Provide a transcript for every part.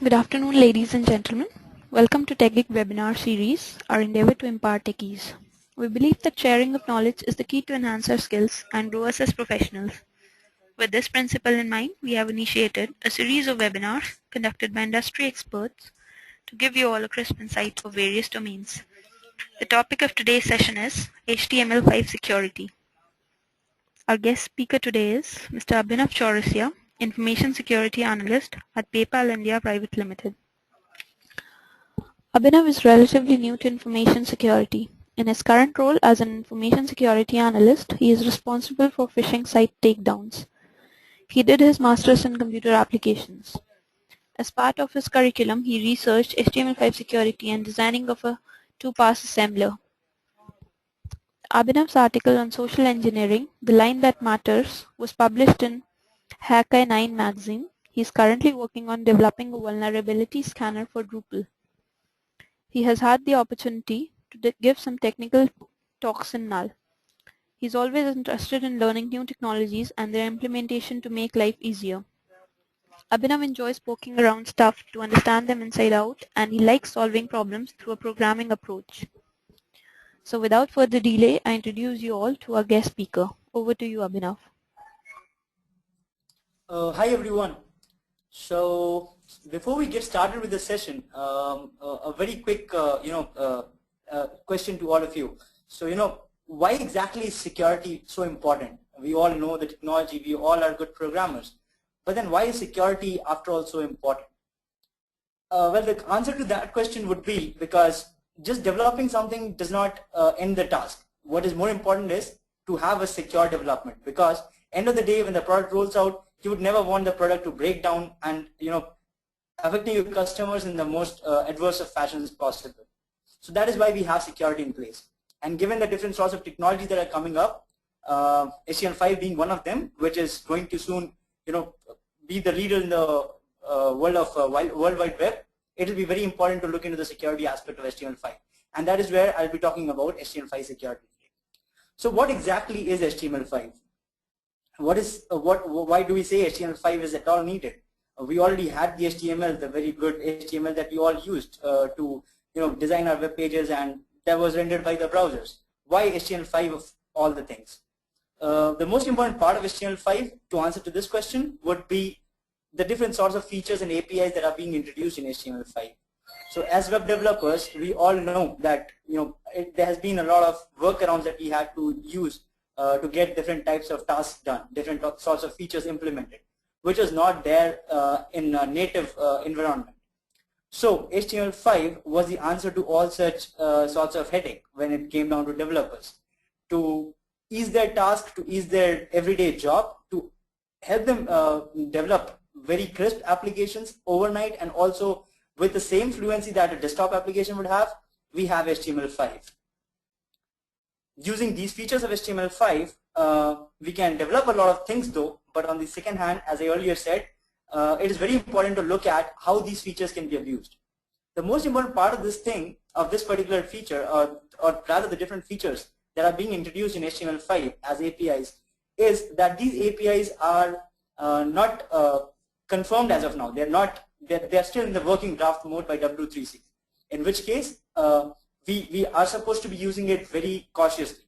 Good afternoon, ladies and gentlemen. Welcome to TechGeek webinar series, our endeavor to impart techies. We believe that sharing of knowledge is the key to enhance our skills and grow us as professionals. With this principle in mind, we have initiated a series of webinars conducted by industry experts to give you all a crisp insight of various domains. The topic of today's session is HTML5 Security. Our guest speaker today is Mr. Abhinav Chaurasia, Information Security Analyst at PayPal India Private Limited. Abhinav is relatively new to information security. In his current role as an information security analyst, he is responsible for phishing site takedowns. He did his master's in computer applications. As part of his curriculum, he researched HTML5 security and designing of a two-pass assembler. Abhinav's article on social engineering, The Line That Matters, was published in Hacker 9 magazine. He is currently working on developing a vulnerability scanner for Drupal. He has had the opportunity to give some technical talks in Null. He's always interested in learning new technologies and their implementation to make life easier. Abhinav enjoys poking around stuff to understand them inside out, and he likes solving problems through a programming approach. So without further delay, I introduce you all to our guest speaker. Over to you, Abhinav. Hi everyone. So before we get started with the session, a very quick question to all of you. So why exactly is security so important? We all know the technology, we all are good programmers, but then why is security after all so important? Well, the answer to that question would be because just developing something does not end the task. What is more important is to have a secure development, because end of the day when the product rolls out, you would never want the product to break down and affecting your customers in the most adverse of fashions possible. So that is why we have security in place. And given the different sorts of technologies that are coming up, HTML5 being one of them, which is going to soon be the leader in the world of World Wide Web, it will be very important to look into the security aspect of HTML5. And that is where I'll be talking about HTML5 security. So what exactly is HTML5? Why do we say HTML5 is at all needed? We already had the HTML, the very good HTML that we all used to design our web pages, and that was rendered by the browsers. Why HTML5 of all the things? The most important part of HTML5 to answer to this question would be the different sorts of features and APIs that are being introduced in HTML5. So as web developers, we all know that there has been a lot of workarounds that we had to use to get different types of tasks done, different sorts of features implemented, which is not there in a native environment. So HTML5 was the answer to all such sorts of headache when it came down to developers, to ease their task, to ease their everyday job, to help them develop very crisp applications overnight, and also with the same fluency that a desktop application would have. We have HTML5. Using these features of HTML5, we can develop a lot of things though, but on the second hand, as I earlier said, it is very important to look at how these features can be abused. The most important part of this particular feature, or rather the different features that are being introduced in HTML5 as APIs, is that these APIs are not confirmed as of now. They're still in the working draft mode by W3C, in which case we are supposed to be using it very cautiously.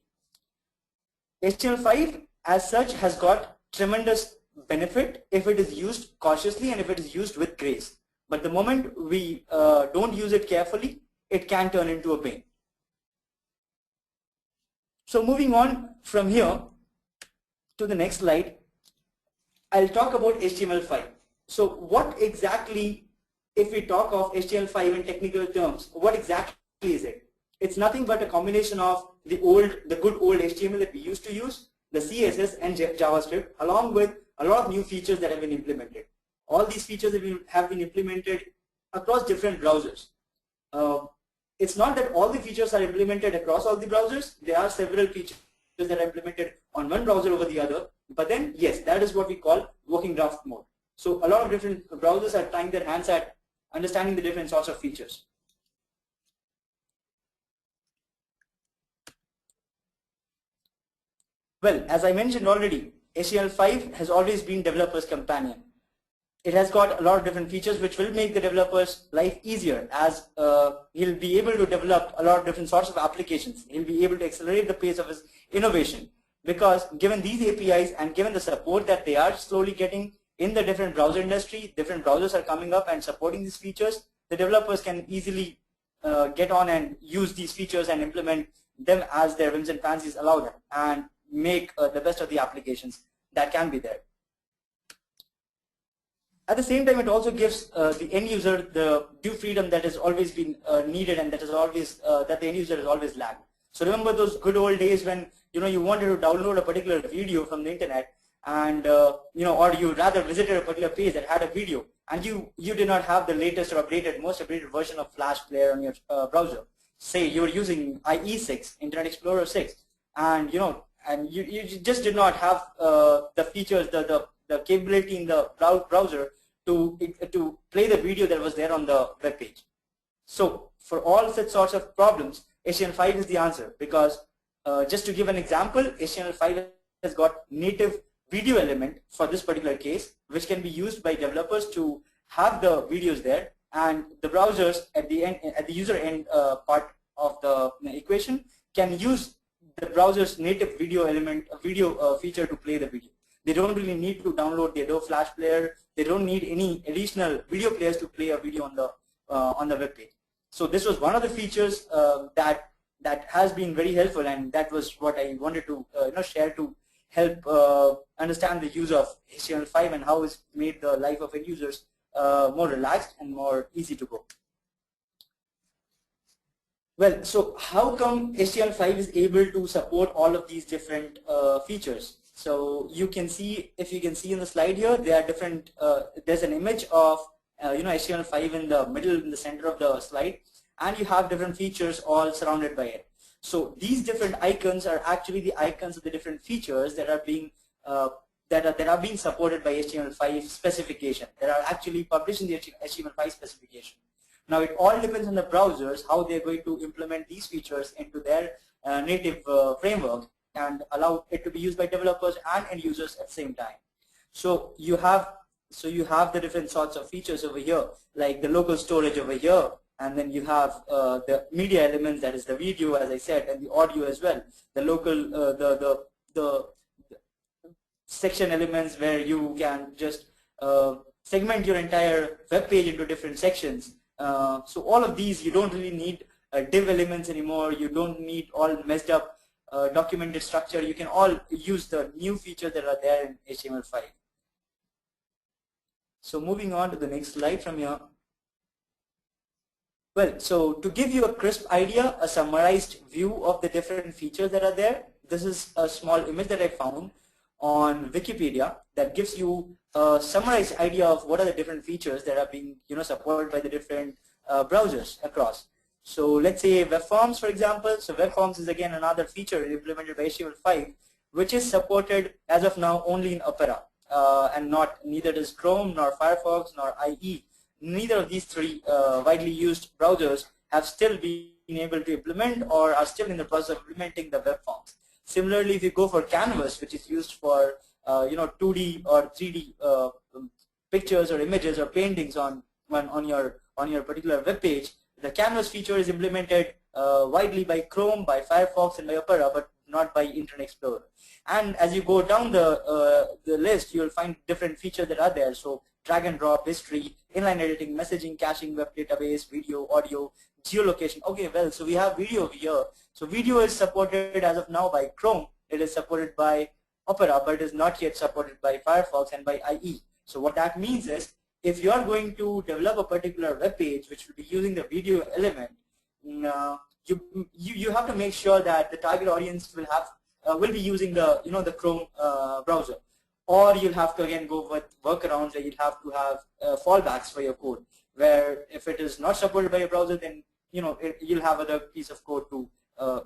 HTML5 as such has got tremendous benefit if it is used cautiously and if it is used with grace. But the moment we don't use it carefully, it can turn into a pain. So moving on from here to the next slide, I'll talk about HTML5. So what exactly, if we talk of HTML5 in technical terms, what exactly is it? It's nothing but a combination of the good old HTML that we used to use, the CSS and JavaScript, along with a lot of new features that have been implemented. All these features have been implemented across different browsers. It's not that all the features are implemented across all the browsers. There are several features that are implemented on one browser over the other. But then, yes, that is what we call working draft mode. So a lot of different browsers are trying their hands at understanding the different sorts of features. Well, as I mentioned already, HTML5 has always been developers' companion. it has got a lot of different features which will make the developer's life easier, as he'll be able to develop a lot of different sorts of applications. He'll be able to accelerate the pace of his innovation, because given these APIs and given the support that they are slowly getting in the different browser industry, different browsers are coming up and supporting these features, the developers can easily get on and use these features and implement them as their whims and fancies allow them, and make the best of the applications that can be there. At the same time, it also gives the end user the due freedom that has always been needed, and that is always that the end user has always lacked. So remember those good old days when you wanted to download a particular video from the internet, and or you rather visited a particular page that had a video, and you did not have the latest or most updated version of Flash Player on your browser. Say you were using IE6, Internet Explorer 6, and you just did not have the features, the capability in the browser to play the video that was there on the web page. So for all such sorts of problems, HTML5 is the answer, because just to give an example, HTML5 has got native video element for this particular case, which can be used by developers to have the videos there, and the browsers at the end, at the user end part of the equation, can use the browser's native video element, video feature to play the video. They don't really need to download the Adobe Flash Player. They don't need any additional video players to play a video on the web page. So this was one of the features that has been very helpful, and that was what I wanted to share to help understand the use of HTML5 and how it's made the life of end users more relaxed and more easy to go. Well, so how come HTML5 is able to support all of these different features? So you can see, if you can see in the slide here, there are different. There's an image of HTML5 in the middle, in the center of the slide, and you have different features all surrounded by it. So these different icons are actually the icons of the different features that are being supported by HTML5 specification, that are actually published in the HTML5 specification. Now it all depends on the browsers how they're going to implement these features into their native framework and allow it to be used by developers and end users at the same time. So you have the different sorts of features over here, like the local storage over here, and then you have the media elements, that is the video, as I said, and the audio as well. The local the section elements where you can just segment your entire web page into different sections. So all of these, you don't really need div elements anymore. You don't need all messed up documented structure. You can all use the new features that are there in HTML5. So moving on to the next slide from here. Well, so to give you a crisp idea, a summarized view of the different features that are there, this is a small image that I found on Wikipedia that gives you a summarized idea of what are the different features that are being supported by the different browsers across. So let's say web forms, for example. So web forms is again another feature implemented by HTML5, which is supported as of now only in Opera, and neither does Chrome nor Firefox nor IE. Neither of these three widely used browsers have still been able to implement or are still in the process of implementing the web forms. Similarly, if you go for Canvas, which is used for 2D or 3D pictures or images or paintings on your particular web page, the Canvas feature is implemented widely by Chrome, by Firefox, and by Opera, but not by Internet Explorer. And as you go down the list, you'll find different features that are there. So drag and drop, history, inline editing, messaging, caching, web database, video, audio, geolocation. Okay, well, so we have video over here. So video is supported as of now by Chrome. It is supported by Opera, but it is not yet supported by Firefox and by IE. So what that means is, if you are going to develop a particular web page which will be using the video element, you have to make sure that the target audience will be using the Chrome browser, or you'll have to again go with workarounds where you'll have to have fallbacks for your code, where if it is not supported by your browser, then you'll have other piece of code to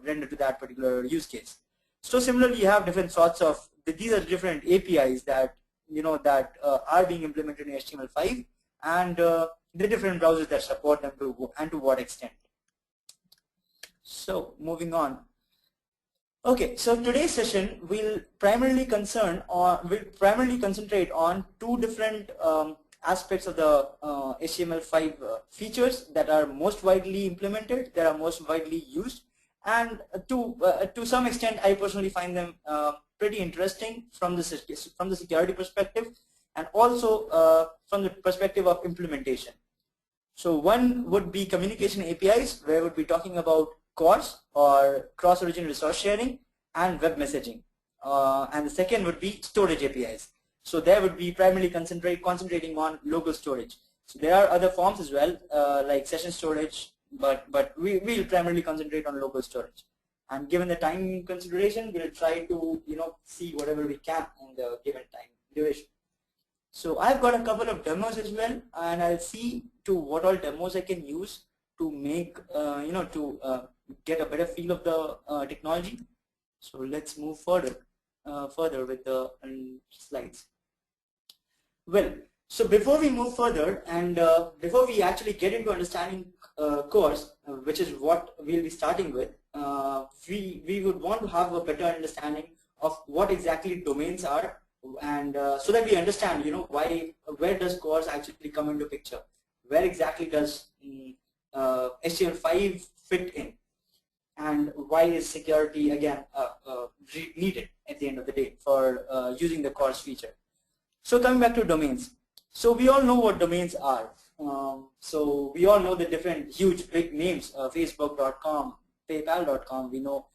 render to that particular use case. So similarly, you have different sorts of these are different APIs that are being implemented in HTML5, and the different browsers that support them and to what extent. So moving on. Okay, so today's session will primarily concentrate on two different aspects of the HTML5 features that are most widely implemented, that are most widely used, and to some extent, I personally find them pretty interesting from the security perspective, and also from the perspective of implementation. So one would be communication APIs, where we'll be talking about CORS, or cross-origin resource sharing, and web messaging. And the second would be storage APIs. So there would be primarily concentrating on local storage. So there are other forms as well, like session storage, but we'll primarily concentrate on local storage. And given the time consideration, we'll try to see whatever we can in the given time duration. So I've got a couple of demos as well, and I'll see to what all demos I can use to make get a better feel of the technology. So let's move further with the slides. Well, so before we move further, and before we actually get into understanding CORS, which is what we'll be starting with, we would want to have a better understanding of what exactly domains are, and so that we understand, where does CORS actually come into picture? Where exactly does HTML5 fit in? And why is security again needed at the end of the day for using the CORS feature? So coming back to domains, so we all know what domains are. So we all know the different huge big names, Facebook.com, PayPal.com, we know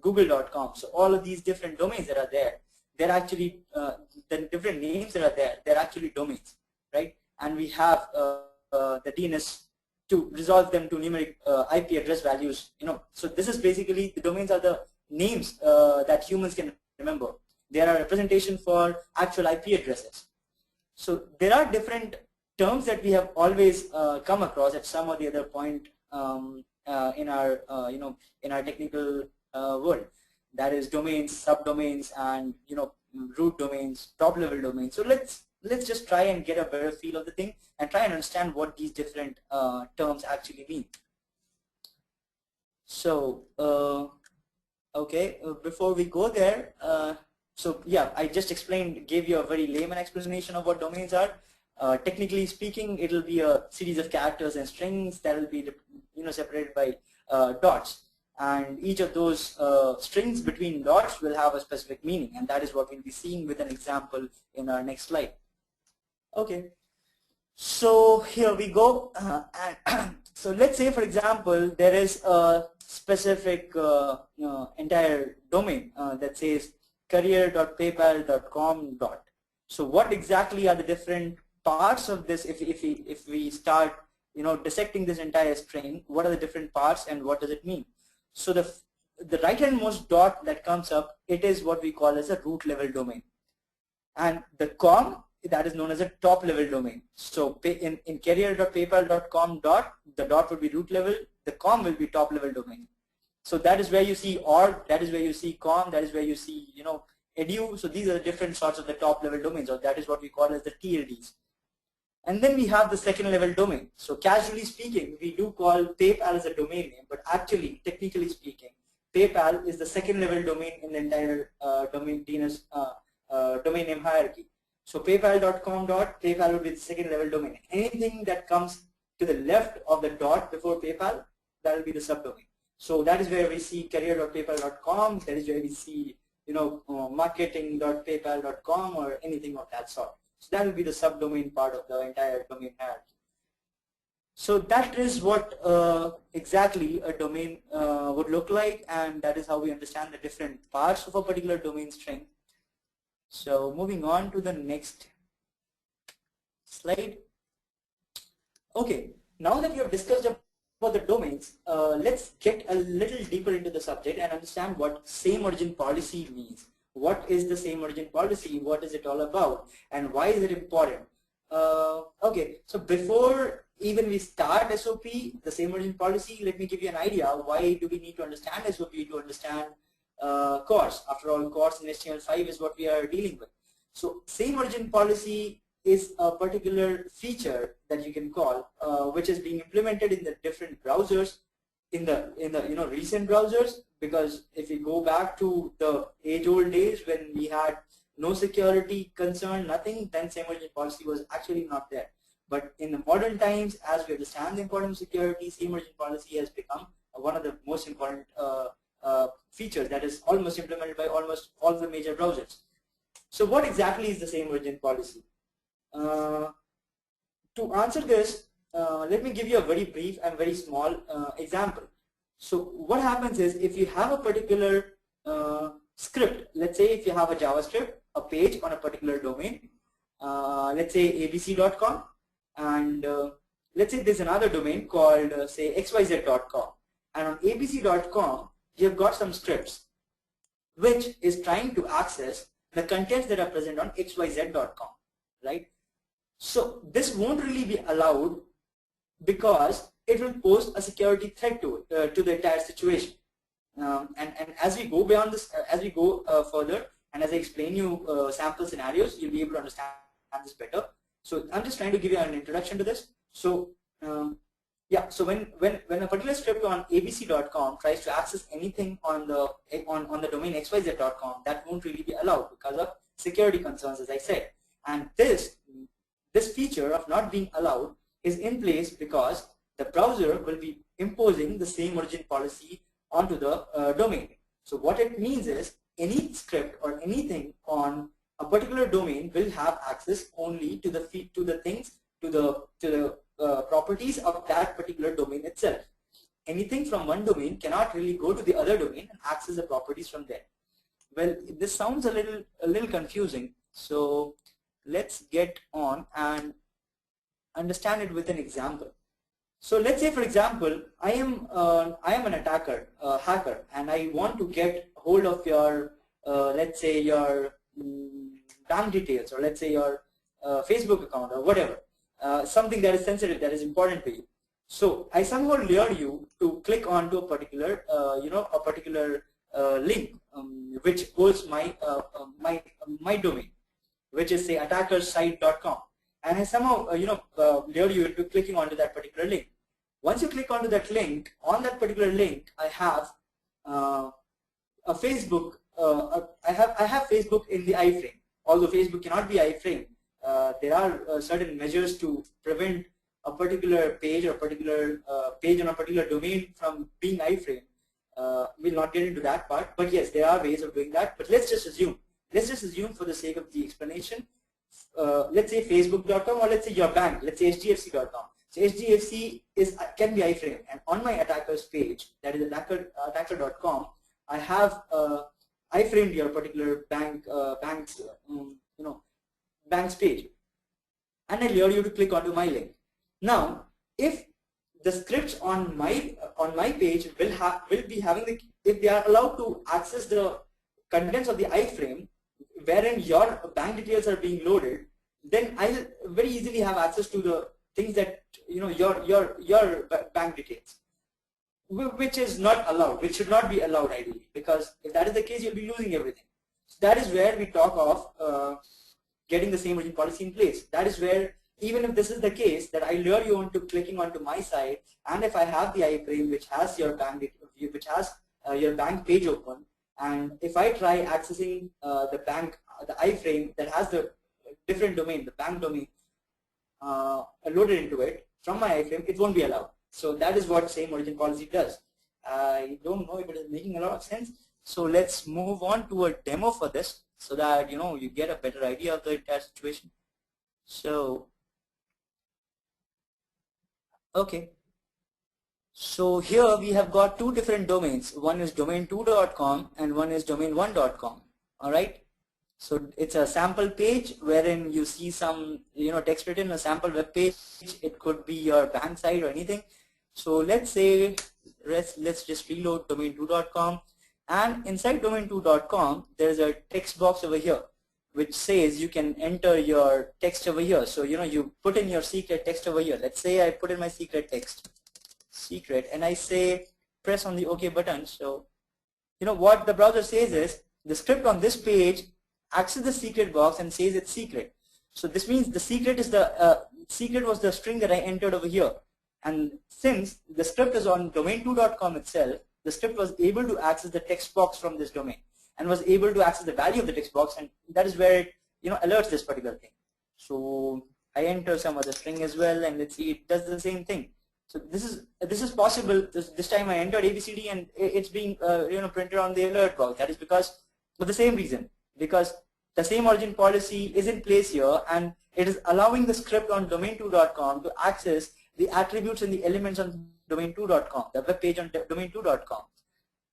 Google.com. So all of these different domains that are there, they're actually the different names that are there, they're actually domains, right? And we have the DNS to resolve them to numeric IP address values. So this is basically, the domains are the names that humans can remember. They are a representation for actual IP addresses. So there are different terms that we have always come across at some or the other point in our technical world. That is domains, subdomains, and root domains, top level domains. So let's just try and get a better feel of the thing and try and understand what these different terms actually mean. So okay, before we go there, so yeah, I just gave you a very layman explanation of what domains are. Technically speaking, it will be a series of characters and strings that will be separated by dots, and each of those strings between dots will have a specific meaning, and that is what we'll be seeing with an example in our next slide. Okay, so here we go. So let's say, for example, there is a specific entire domain that says career.paypal.com. So what exactly are the different parts of this? If we start dissecting this entire string, what are the different parts and what does it mean? So the right handmost dot that comes up, it is what we call as a root level domain, and the com, that is known as a top level domain. So in career.paypal.com the dot would be root level, the com will be top level domain. So that is where you see org, that is where you see com, that is where you see edu. So these are the different sorts of the top level domains, or that is what we call as the TLDs. And then we have the second level domain. So casually speaking, we do call PayPal as a domain name, but actually, technically speaking, PayPal is the second level domain in the entire domain name hierarchy. So paypal.com PayPal will be the second level domain. Anything that comes to the left of the dot before PayPal, that will be the subdomain. So that is where we see career.paypal.com, that is where we see marketing.paypal.com or anything of that sort. So that will be the subdomain part of the entire domain hierarchy. So that is what exactly a domain would look like, and that is how we understand the different parts of a particular domain string. So moving on to the next slide. Okay, now that we have discussed about the domains, let's get a little deeper into the subject and understand what same origin policy means. What is the same origin policy? What is it all about? And why is it important? Okay, so before even we start SOP, the same origin policy, let me give you an idea. Why do we need to understand SOP to understand CORS? After all, CORS in HTML5 is what we are dealing with. So same origin policy is a particular feature that you can call, which is being implemented in the different browsers, in the recent browsers, because if we go back to the age-old days when we had no security concern, nothing, then same origin policy was actually not there. But in the modern times, as we understand the importance of security, same origin policy has become one of the most important features that is almost implemented by almost all the major browsers. So what exactly is the same origin policy? To answer this, let me give you a very brief and very small example. So what happens is, if you have a particular script, let's say if you have a JavaScript, a page on a particular domain, let's say abc.com, and let's say there's another domain called say xyz.com, and on abc.com you have got some scripts which is trying to access the contents that are present on xyz.com, right? So this won't really be allowed because it will pose a security threat to the entire situation. And as we go beyond this, as we go further, and as I explain you sample scenarios, you'll be able to understand this better. So I'm just trying to give you an introduction to this. So yeah, so when a particular script on abc.com tries to access anything on the domain xyz.com, that won't really be allowed because of security concerns, as I said. And this feature of not being allowed is in place because the browser will be imposing the same origin policy onto the domain. So what it means is, any script or anything on a particular domain will have access only to the properties of that particular domain itself. Anything from one domain cannot really go to the other domain and access the properties from there. Well, this sounds a little confusing, so let's get on and understand it with an example. So let's say, for example, I am an attacker, hacker, and I want to get hold of your, let's say, your bank details, or let's say your Facebook account, or whatever, something that is sensitive, that is important to you. So I somehow lure you to click onto a particular, a particular link, which holds my my domain, which is say attackersite.com, and I somehow lure you into clicking onto that particular link. Once you click onto that link, on that particular link, I have a Facebook. I have Facebook in the iframe. Although Facebook cannot be iframe, there are certain measures to prevent a particular page or particular page on a particular domain from being iframe. We'll not get into that part, but yes, there are ways of doing that. But let's just assume for the sake of the explanation, let's say facebook.com, or let's say your bank, let's say hdfc.com. So HDFC can be iframe, and on my attackers page, that is attacker.com, I have iframed your particular bank's page, and I lure you to click onto my link. Now, if the scripts on my page will be having if they are allowed to access the contents of the iframe, wherein your bank details are being loaded, then I'll very easily have access to the things that your bank details, which is not allowed, which should not be allowed ideally, because if that is the case, you'll be losing everything. So that is where we talk of getting the same origin policy in place. That is where, even if this is the case, that I lure you into clicking onto my site, and if I have the iframe which has your bank your bank page open, and if I try accessing the iframe that has the different domain, the bank domain, loaded into it from my iframe, it won't be allowed. So that is what same origin policy does. I don't know if it is making a lot of sense. So let's move on to a demo for this, so that you get a better idea of the entire situation. So okay, so here we have got two different domains. One is domain2.com and one is domain1.com. All right. So it's a sample page wherein you see some text written, a sample web page. It could be your bank site or anything. So let's say let's just reload domain2.com, and inside domain2.com there is a text box over here which says you can enter your text over here. So you put in your secret text over here. Let's say I put in my secret text, and I say press on the OK button. So what the browser says is, the script on this page access the secret box and says it's secret. So this means the secret is secret was the string that I entered over here. And since the script is on domain2.com itself, the script was able to access the text box from this domain. and was able to access the value of the text box, and that is where it alerts this particular thing. So I enter some other string as well, and let's see, it does the same thing. So this is possible. This time I entered ABCD and it's being printed on the alert box. That is because for the same reason, because the same origin policy is in place here, and it is allowing the script on domain2.com to access the attributes and the elements on domain2.com, the web page on domain2.com.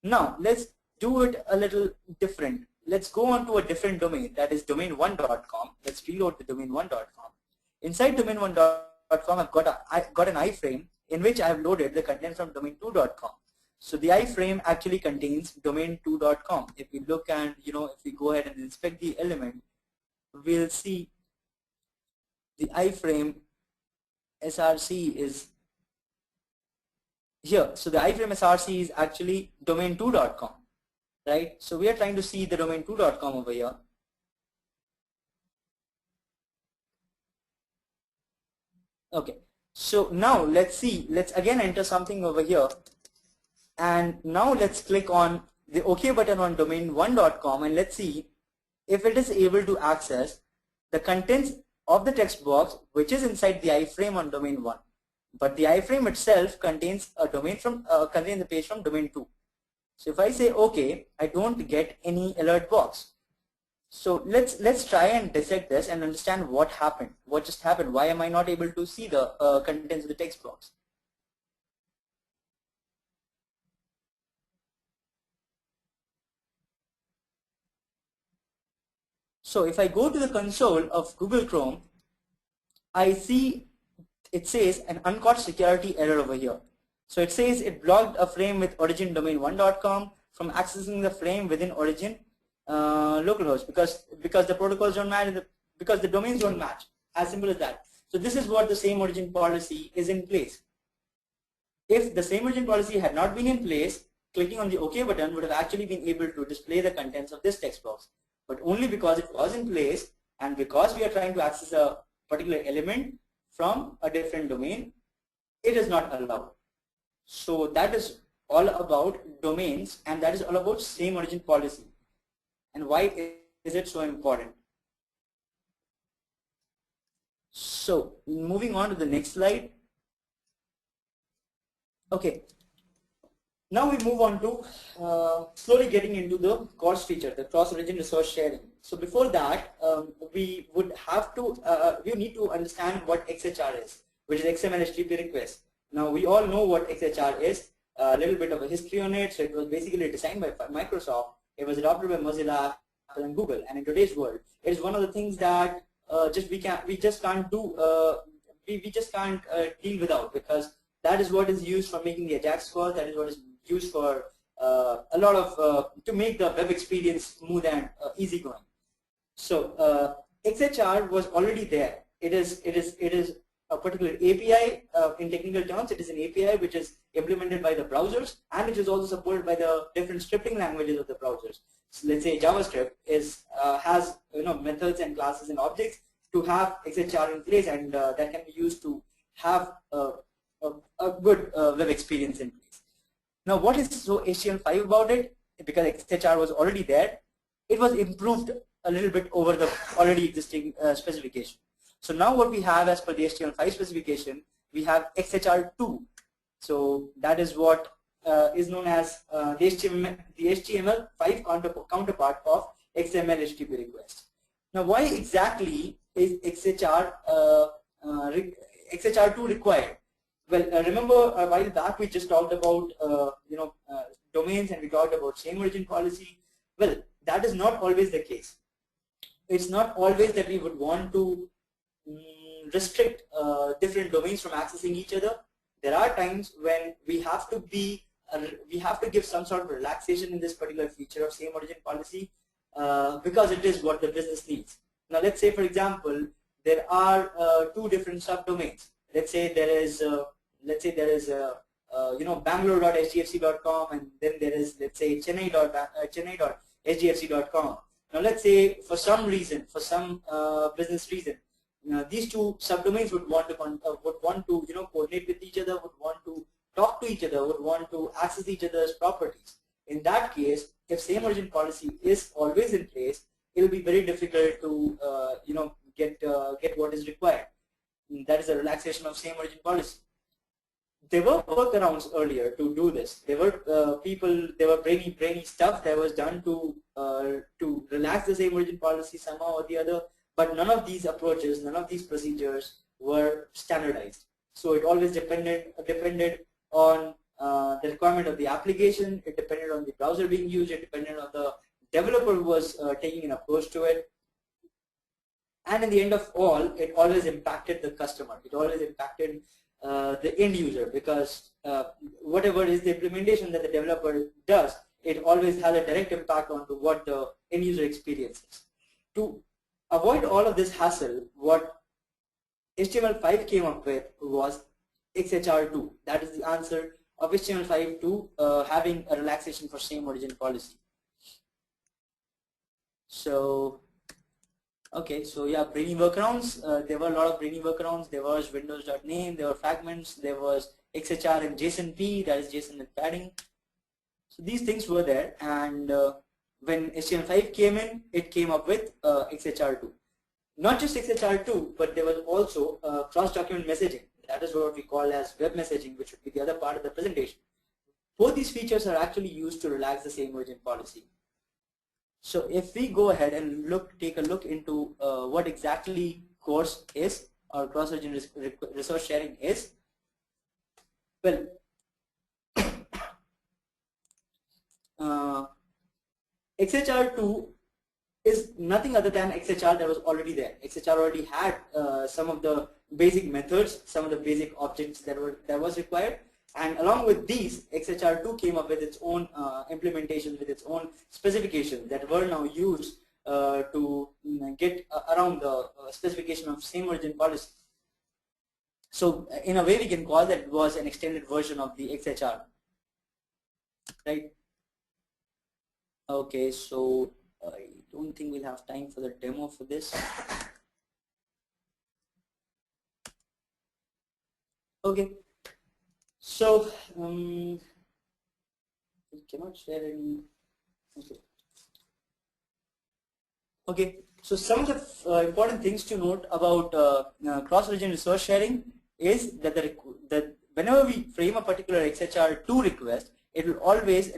Now let's do it a little different. Let's go on to a different domain, that is domain1.com. Let's reload the domain1.com. Inside domain1.com, I've got an iframe in which I have loaded the content from domain2.com. So the iframe actually contains domain2.com. If we look and if we go ahead and inspect the element, we'll see the iframe src is here. So the iframe src is actually domain2.com, right? So we are trying to see the domain2.com over here. Okay, so now let's see, let's again enter something over here, and now let's click on the OK button on domain1.com, and let's see if it is able to access the contents of the text box which is inside the iframe on domain1. But the iframe itself contains a domain from contains the page from domain2. So if I say OK, I don't get any alert box. So let's try and dissect this and understand what happened. What just happened? Why am I not able to see the contents of the text box? So if I go to the console of Google Chrome, I see it says an uncaught security error over here. So it says it blocked a frame with origin domain1.com from accessing the frame within origin localhost because the protocols don't match, because the domains don't match. As simple as that. So this is what the same origin policy is in place. If the same origin policy had not been in place, clicking on the OK button would have actually been able to display the contents of this text box. But only because it was in place, and because we are trying to access a particular element from a different domain, it is not allowed. So that is all about domains, and that is all about same origin policy. And why is it so important? So moving on to the next slide. Okay, now we move on to slowly getting into the CORS feature, the cross-origin resource sharing. So before that, we would have to, we need to understand what XHR is, which is XML HTTP request. Now we all know what XHR is, a little bit of a history on it. So it was basically designed by Microsoft. It was adopted by Mozilla, Apple, and Google. And in today's world, it is one of the things that we just can't deal without, because that is what is used for making the Ajax calls. That is what is used for a lot of to make the web experience smooth and easygoing. So XHR was already there. It is a particular API. In technical terms, it is an API which is implemented by the browsers, and which is also supported by the different scripting languages of the browsers. So let's say JavaScript has methods and classes and objects to have XHR in place, and that can be used to have a good web experience in place. Now, what is so HTML5 about it? Because XHR was already there, it was improved a little bit over the already existing specification. So now what we have as per the HTML5 specification, we have XHR2. So that is what is known as the HTML5 counterpart of XML HTTP request. Now, why exactly is XHR2 required? Well, remember a while back we just talked about domains, and we talked about same origin policy. Well, that is not always the case. It's not always that we would want to restrict different domains from accessing each other. There are times when we have to give some sort of relaxation in this particular feature of same origin policy because it is what the business needs. Now, let's say, for example, there are two different subdomains. Let's say there is bangalore.hdfc.com, and then there is, let's say, chennai.hdfc.com. Now, let's say for some reason, for some business reason, these two subdomains would want to coordinate with each other, would want to talk to each other, would want to access each other's properties. In that case, if same origin policy is always in place, it will be very difficult to get what is required. That is a relaxation of same origin policy. There were workarounds earlier to do this. There were there were brainy stuff that was done to relax the same origin policy somehow or the other. But none of these approaches, none of these procedures were standardized. So it always depended on the requirement of the application. It depended on the browser being used. It depended on the developer who was taking an approach to it. And in the end of all, it always impacted the customer. It always impacted the end user, because whatever is the implementation that the developer does, it always has a direct impact on what the end user experiences. To avoid all of this hassle, what HTML5 came up with was XHR2. That is the answer of HTML5 to having a relaxation for same origin policy. So, okay, so yeah, brainy workarounds. There were a lot of brainy workarounds. There was windows.name, there were fragments, there was XHR and JSONP, that is JSON with padding. So these things were there, and when HTML5 came in, it came up with XHR2. Not just XHR2, but there was also cross-document messaging. That is what we call as web messaging, which would be the other part of the presentation. Both these features are actually used to relax the same origin policy. So if we go ahead and take a look into what exactly CORS is, or cross-origin resource sharing is, well, XHR2 is nothing other than XHR that was already there. XHR already had some of the basic methods, some of the basic objects that was required, and along with these, XHR2 came up with its own implementation, with its own specifications that were now used to get around the specification of same origin policy. So in a way, we can call that it was an extended version of the XHR, right? Okay, so I don't think we'll have time for the demo for this. Okay, so we cannot share any. Okay, so some of the important things to note about cross-origin resource sharing is that whenever we frame a particular XHR2 request, it will always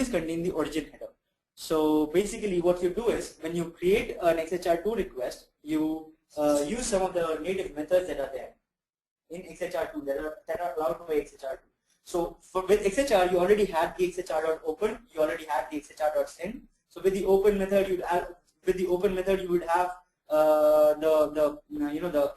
contain the origin header. So basically what you do is, when you create an XHR2 request, you use some of the native methods that are there in XHR2 that are allowed by XHR2. So with XHR, you already had the XHR.open, you already had the XHR.send. So with the open method, you would have the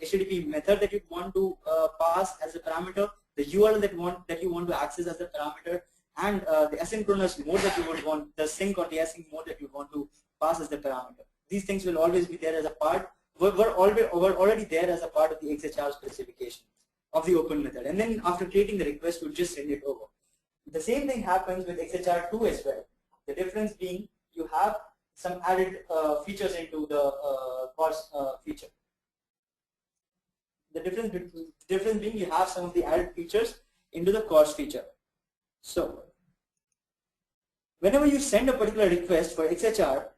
HTTP method that you want to pass as a parameter, the URL that you want to access as a parameter, and the asynchronous mode that you would want, the sync or the async mode that you want to pass as the parameter. These things will always be there as a part, were already there as a part of the XHR specification of the open method. And then after creating the request, you just send it over. The same thing happens with XHR2 as well. The difference being you have some added features into the CORS feature. The difference being you have some of the added features into the CORS feature. So whenever you send a particular request for XHR,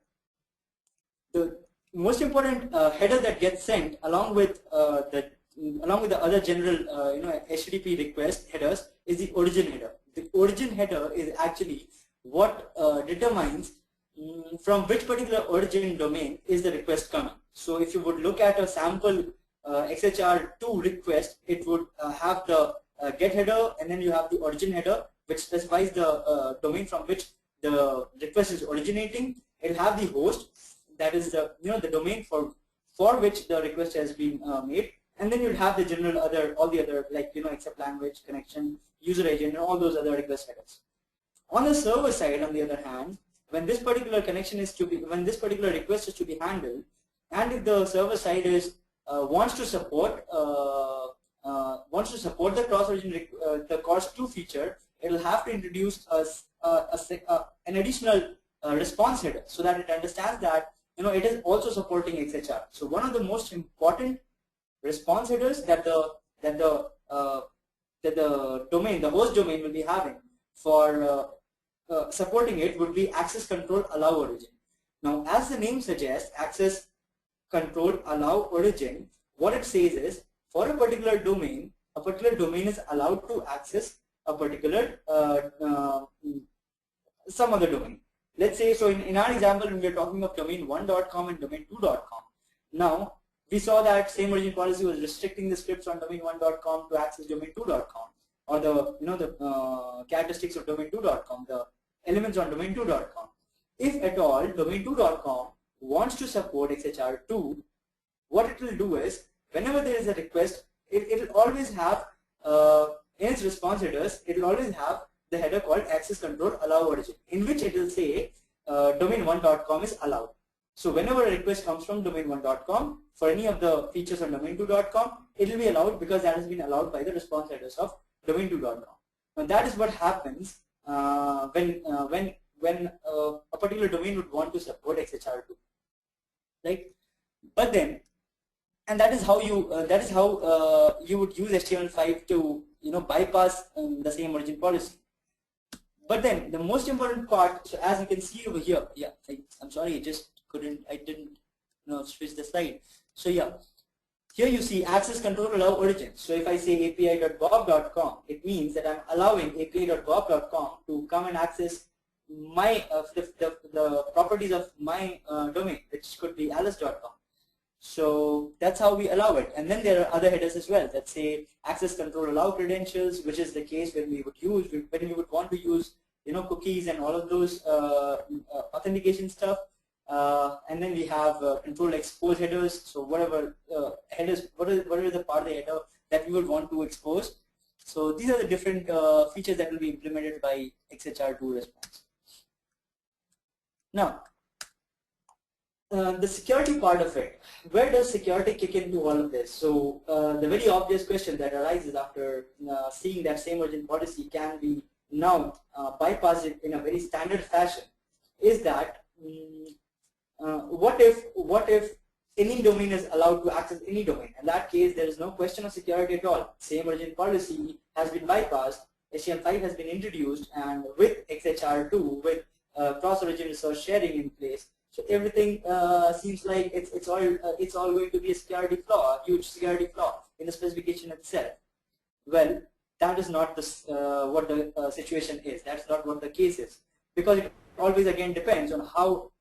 the most important header that gets sent along with the other general HTTP request headers is the origin header. The origin header is actually what determines from which particular origin domain is the request coming. So if you would look at a sample XHR2 request, it would have the get header, and then you have the origin header, which specifies the domain from which the request is originating. It will have the host, that is the the domain for which the request has been made, and then you'll have the general all the other, like except language, connection, user agent, and all those other request headers. On the server side, on the other hand, when this particular request is to be handled, and if the server side wants to support the cross-origin the CORS2 feature, it will have to introduce an additional response header, so that it understands that it is also supporting XHR. So one of the most important response headers that the host domain will be having for supporting it would be access control allow origin. Now, as the name suggests, access control allow origin, what it says is for a particular domain is allowed to access a particular some other domain. Let's say, so in our example, when we are talking of domain1.com and domain2.com, now we saw that same origin policy was restricting the scripts on domain1.com to access domain2.com, or the characteristics of domain2.com, the elements on domain2.com. If at all domain2.com wants to support XHR2, what it will do is whenever there is a request, it will always have in its response headers, it will always have the header called access control allow origin, in which it will say domain1.com is allowed. So whenever a request comes from domain1.com for any of the features on domain2.com, it will be allowed because that has been allowed by the response headers of domain2.com. Now that is what happens when a particular domain would want to support XHR2, right? But then, and that is how you would use HTML5 to bypass the same origin policy. But then the most important part, so as you can see over here, yeah, I'm sorry, I didn't switch the slide. So yeah, here you see access control allow origin. So if I say api.bob.com, it means that I'm allowing api.bob.com to come and access my the properties of my domain, which could be alice.com. So that's how we allow it. And then there are other headers as well that say access control allow credentials, which is the case when we would want to use cookies and all of those authentication stuff. And then we have control expose headers. So whatever headers, whatever the part of the header that we would want to expose. So these are the different features that will be implemented by XHR2 response. Now, the security part of it, where does security kick into all of this? So the very obvious question that arises after seeing that same origin policy can be now bypassed in a very standard fashion is that what if any domain is allowed to access any domain? In that case, there is no question of security at all. Same origin policy has been bypassed, HTML5 has been introduced, and with XHR2, with cross-origin resource sharing in place, so everything seems like it's all going to be a security flaw, a huge security flaw in the specification itself. Well, that is not what the situation is. That's not what the case is, because it always again depends on how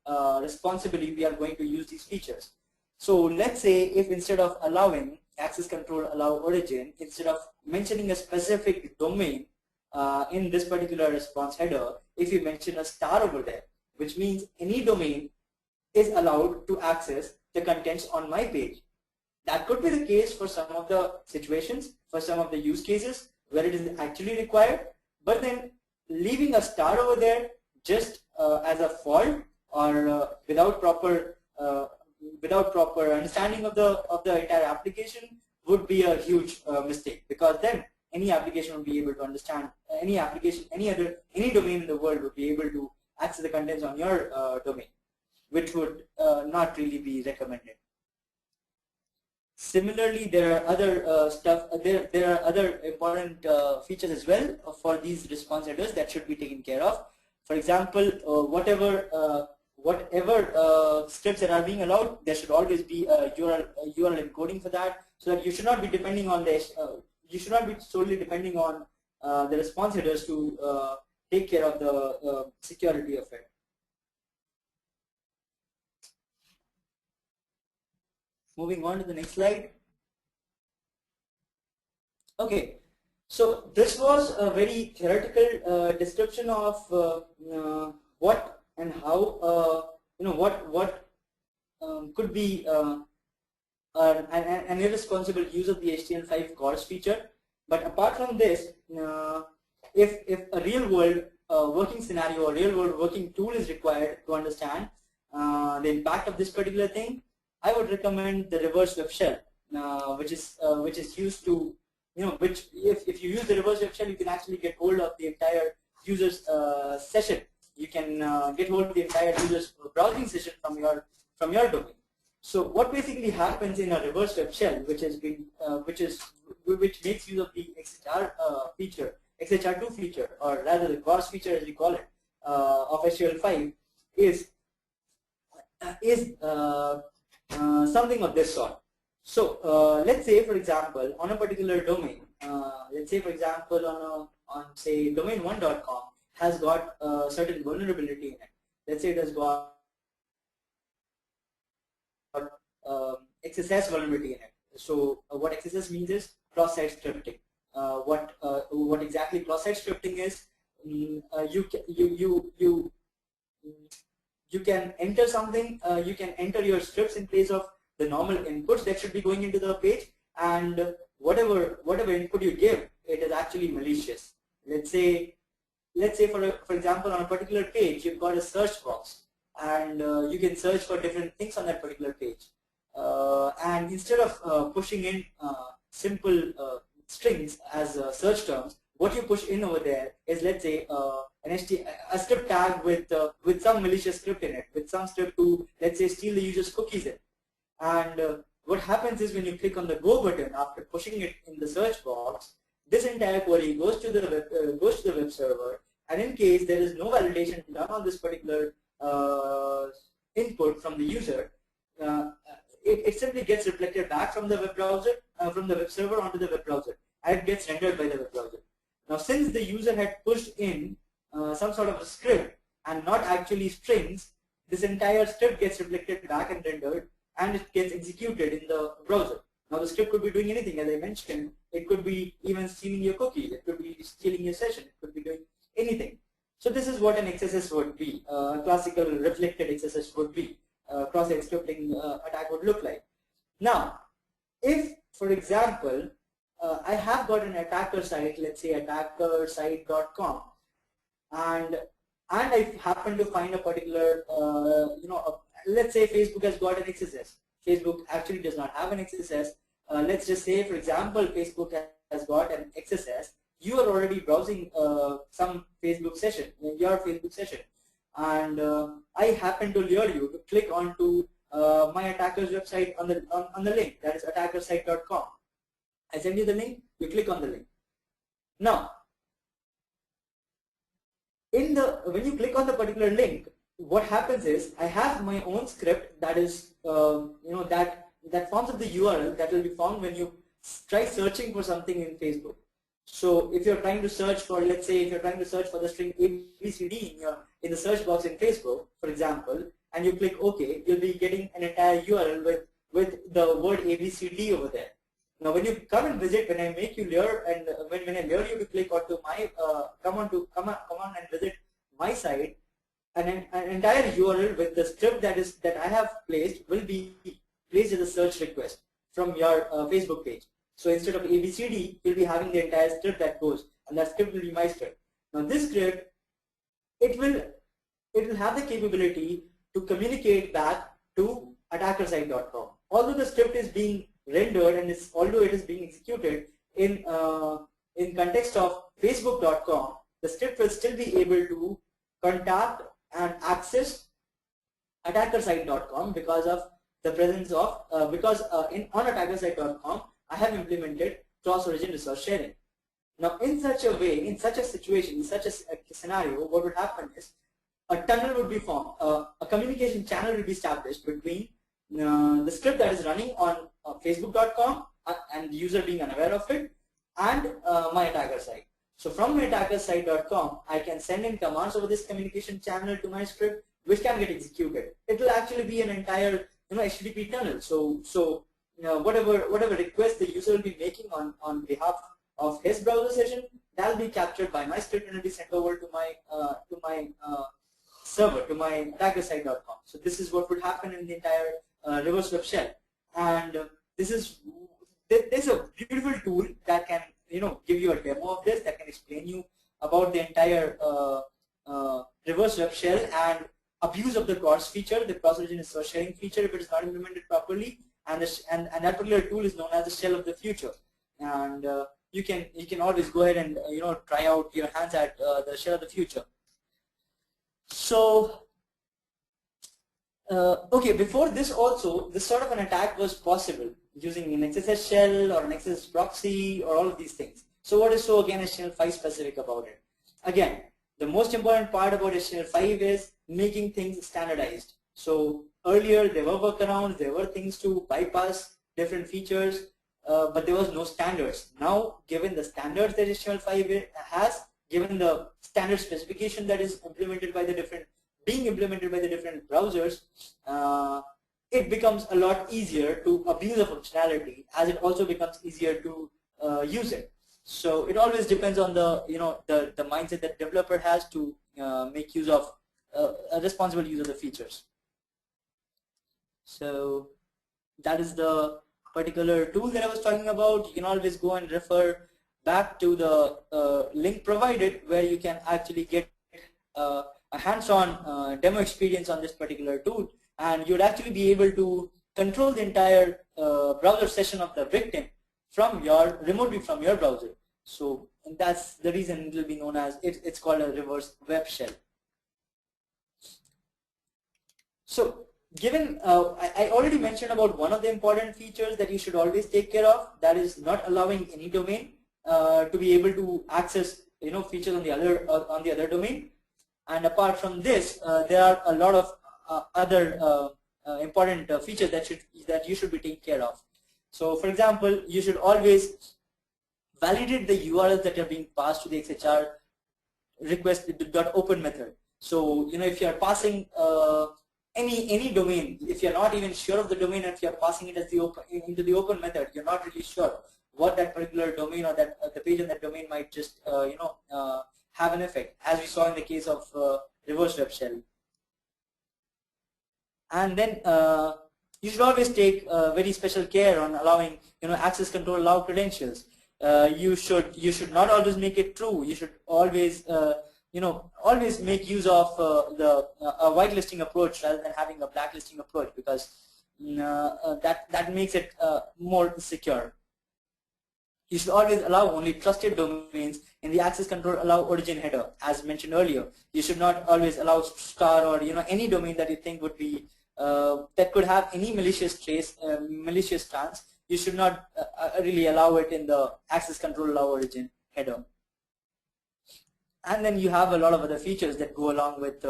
responsibly we are going to use these features. So let's say if instead of allowing access control allow origin, instead of mentioning a specific domain in this particular response header, if you mention a star over there, which means any domain is allowed to access the contents on my page. That could be the case for some of the situations, for some of the use cases where it is actually required, but then leaving a star over there just as a fault or without proper understanding of the entire application would be a huge mistake, because then any application would be able to understand any domain in the world would be able to access the contents on your domain, which would not really be recommended. Similarly, there are other there are other important features as well for these response headers that should be taken care of. For example, whatever scripts that are being allowed, there should always be a URL encoding for that, so that you should not be depending on you should not be solely depending on the response headers to take care of the security of it. Moving on to the next slide. Okay, so this was a very theoretical description of what and how what could be an irresponsible use of the HTML5 CORS feature. But apart from this, if a real-world working scenario or real-world working tool is required to understand the impact of this particular thing, I would recommend the reverse web shell, which is used to, which if you use the reverse web shell, you can actually get hold of the entire user's session. You can get hold of the entire user's browsing session from your domain. So what basically happens in a reverse web shell, which makes use of the XHR feature, XHR2 feature, or rather the CORS feature as we call it, of HTML5 is something of this sort. So let's say, for example, on a particular domain, let's say, for example, on say domain1.com has got a certain vulnerability in it. Let's say it has got XSS vulnerability in it. So what XSS means is cross-site scripting. What exactly cross-site scripting is? You can enter something. You can enter your scripts in place of the normal inputs that should be going into the page, and whatever input you give, it is actually malicious. Let's say for example, on a particular page, you've got a search box, and you can search for different things on that particular page. And instead of pushing in simple strings as search terms, what you push in over there is, let's say, a script tag with some malicious script in it, with some script to, let's say, steal the user's cookies in. And what happens is, when you click on the go button after pushing it in the search box, this entire query goes to the web server, and in case there is no validation done on this particular input from the user, it simply gets reflected back from the web browser, from the web server onto the web browser, and it gets rendered by the web browser. Now, since the user had pushed in some sort of a script and not actually strings, this entire script gets reflected back and rendered, and it gets executed in the browser. Now, the script could be doing anything, as I mentioned. It could be even stealing your cookies. It could be stealing your session. It could be doing anything. So this is what an XSS would be. A classical reflected XSS would be. Cross-site scripting attack would look like. Now, if, for example, I have got an attacker site, let's say attackersite.com, and I happen to find a particular, let's say Facebook has got an XSS. Facebook actually does not have an XSS. Let's just say, for example, Facebook has got an XSS. You are already browsing some Facebook session, your Facebook session, and I happen to lure you to click onto my attacker's website on the link, that is attackersite.com. I send you the link, you click on the link. Now, when you click on the particular link, what happens is, I have my own script that is that forms of the URL that will be found when you try searching for something in Facebook. So if you're trying to search for, let's say, if you're trying to search for the string ABCD in the search box in Facebook, for example, and you click OK, you'll be getting an entire URL with the word ABCD over there. Now, when you come and visit, when I make you lure, and when I lure you to click onto my come on and visit my site, an entire URL with the script that I have placed will be placed as a search request from your Facebook page. So instead of ABCD, you'll be having the entire script that goes, and that script will be my script. Now, this script, it will have the capability to communicate back to attackersite.com. Although the script is being rendered and although it is being executed in context of Facebook.com, the script will still be able to contact and access attackersite.com because of the presence of on attackersite.com, I have implemented cross-origin resource sharing. Now, in such a way, in such a situation, in such a scenario, what would happen is a tunnel would be formed, a communication channel will be established between the script that is running on Facebook.com and the user being unaware of it, and my attacker site. So from my attackersite.com, I can send in commands over this communication channel to my script, which can get executed. It will actually be an entire HTTP tunnel. So whatever request the user will be making on behalf of his browser session, that will be captured by my script and will be sent over to my server, to my attackersite.com. So this is what would happen in the entire reverse web shell. And there's a beautiful tool that can give you a demo of this, that can explain you about the entire reverse web shell and abuse of the cross feature, the cross-origin resource sharing feature, if it is not implemented properly, and that particular tool is known as the shell of the future. And you can always go ahead and try out your hands at the shell of the future. So okay, before this also, this sort of an attack was possible using an XSS shell or an XSS proxy or all of these things. So what is so again HTML5 specific about it? Again, The most important part about HTML5 is making things standardized. So earlier there were workarounds, there were things to bypass different features, but there was no standards. Now, given the standards that HTML5 has, given the standard specification that is being implemented by the different browsers, it becomes a lot easier to abuse the functionality, as it also becomes easier to use it. So it always depends on the the mindset that developer has to make use of a responsible use of the features. So that is the particular tool that I was talking about. You can always go and refer back to the link provided, where you can actually get a hands-on demo experience on this particular tool, and you'd actually be able to control the entire browser session of the victim remotely from your browser. So that's the reason it will be known as, it's called a reverse web shell. So given, I already mentioned about one of the important features that you should always take care of, that is not allowing any domain to be able to access features on the other domain. And apart from this, there are a lot of other important features that you should be taking care of. So for example, you should always validate the URLs that are being passed to the XHR request.open method. So if you are passing any domain, if you're not even sure of the domain, and if you're passing it as into the open method, you're not really sure what that particular domain or that the page on that domain might just have an effect, as we saw in the case of reverse web shell. And then you should always take very special care on allowing access control allow credentials. You should not always make it true. You should always always make use of a whitelisting approach rather than having a blacklisting approach, because that makes it more secure. You should always allow only trusted domains in the access control allow origin header, as mentioned earlier. You should not always allow star or any domain that you think would be that could have any malicious stance. You should not really allow it in the access control allow origin header. And then you have a lot of other features that go along with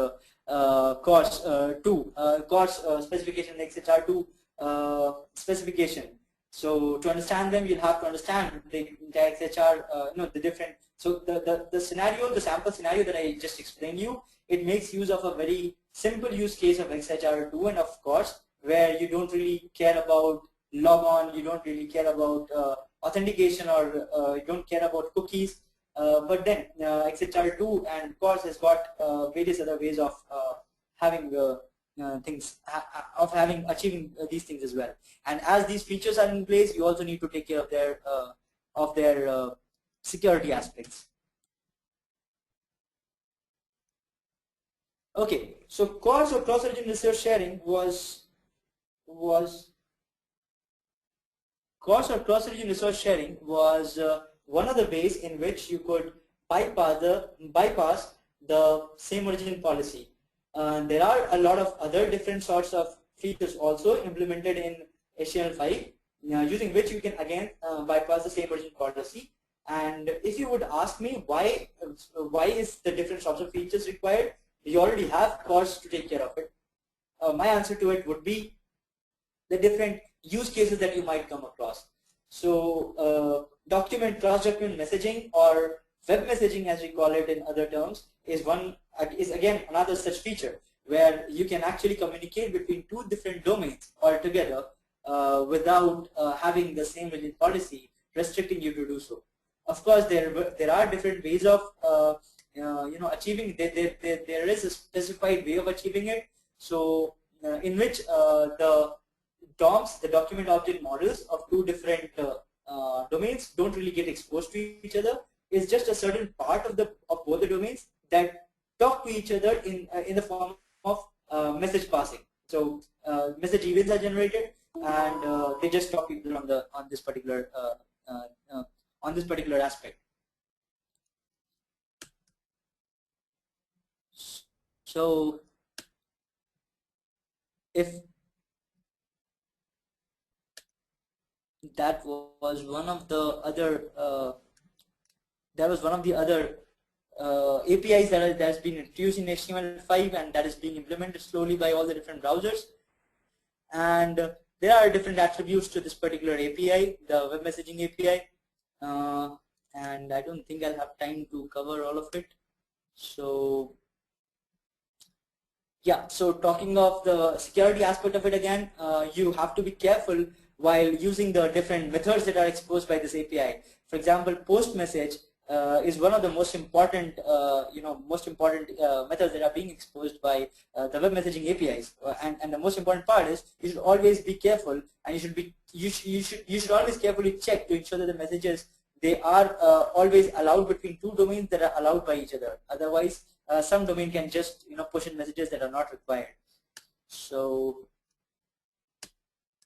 CORS 2, CORS specification, the XHR2 specification. So to understand them, you'll have to understand the XHR, the different. So the scenario, the sample scenario that I just explained you, it makes use of a very simple use case of XHR2 and of course, where you don't really care about logon, you don't really care about authentication, or you don't care about cookies. But then XHR2 and CORS has got various other ways of having achieving these things as well. And as these features are in place, you also need to take care of their security aspects. Okay, so CORS or cross-origin resource sharing was one of the ways in which you could bypass the same origin policy. There are a lot of other different sorts of features also implemented in HTML5, using which you can again bypass the same origin policy. And if you would ask me why is the different sorts of features required, you already have CORS to take care of it. My answer to it would be the different use cases that you might come across. So cross-document messaging, or web messaging as we call it in other terms, is again another such feature where you can actually communicate between two different domains altogether without having the same origin policy restricting you to do so. Of course, there are different ways of achieving. There is a specified way of achieving it. So in which the DOMs, the document object models of two different domains don't really get exposed to each other. It's just a certain part of both the domains that talk to each other in the form of message passing. So message events are generated, and they just talk to each other on this particular aspect. So if that was one of the other APIs that has been introduced in HTML5 and that is being implemented slowly by all the different browsers. And there are different attributes to this particular API, the web messaging API, and I don't think I'll have time to cover all of it. So yeah, so talking of the security aspect of it again, you have to be careful while using the different methods that are exposed by this API. For example, post message is one of the most important, methods that are being exposed by the web messaging APIs. And the most important part is you should always be careful, and you should always carefully check to ensure that the messages, they are always allowed between two domains that are allowed by each other. Otherwise, some domain can just push in messages that are not required. So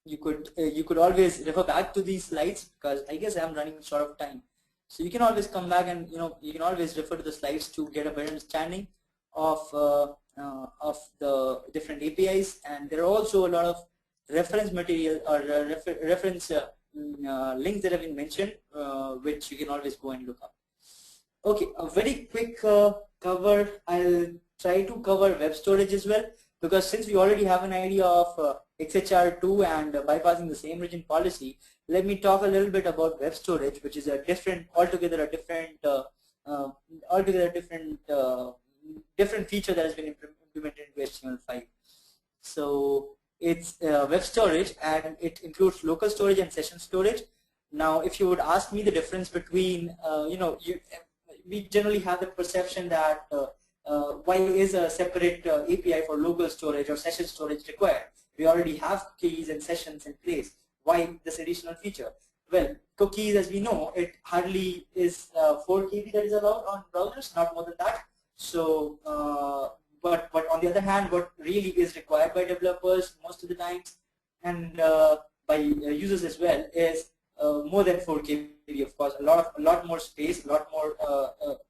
you could always refer back to these slides, because I guess I'm running short of time. So you can always come back and you can always refer to the slides to get a better understanding of the different APIs. And there are also a lot of reference material or reference links that have been mentioned, which you can always go and look up. Okay, a very quick cover. I'll try to cover web storage as well, because since we already have an idea of XHR2 and bypassing the same region policy, let me talk a little bit about web storage, which is a altogether different feature that has been implemented into HTML5. So it's web storage, and it includes local storage and session storage. Now, if you would ask me the difference between, we generally have the perception that why is a separate API for local storage or session storage required? We already have cookies and sessions in place. Why this additional feature? Well, cookies, as we know, it hardly is 4 KB that is allowed on browsers, not more than that. So, but on the other hand, what really is required by developers most of the times, and by users as well, is more than 4 KB, of course, a lot more space, a lot more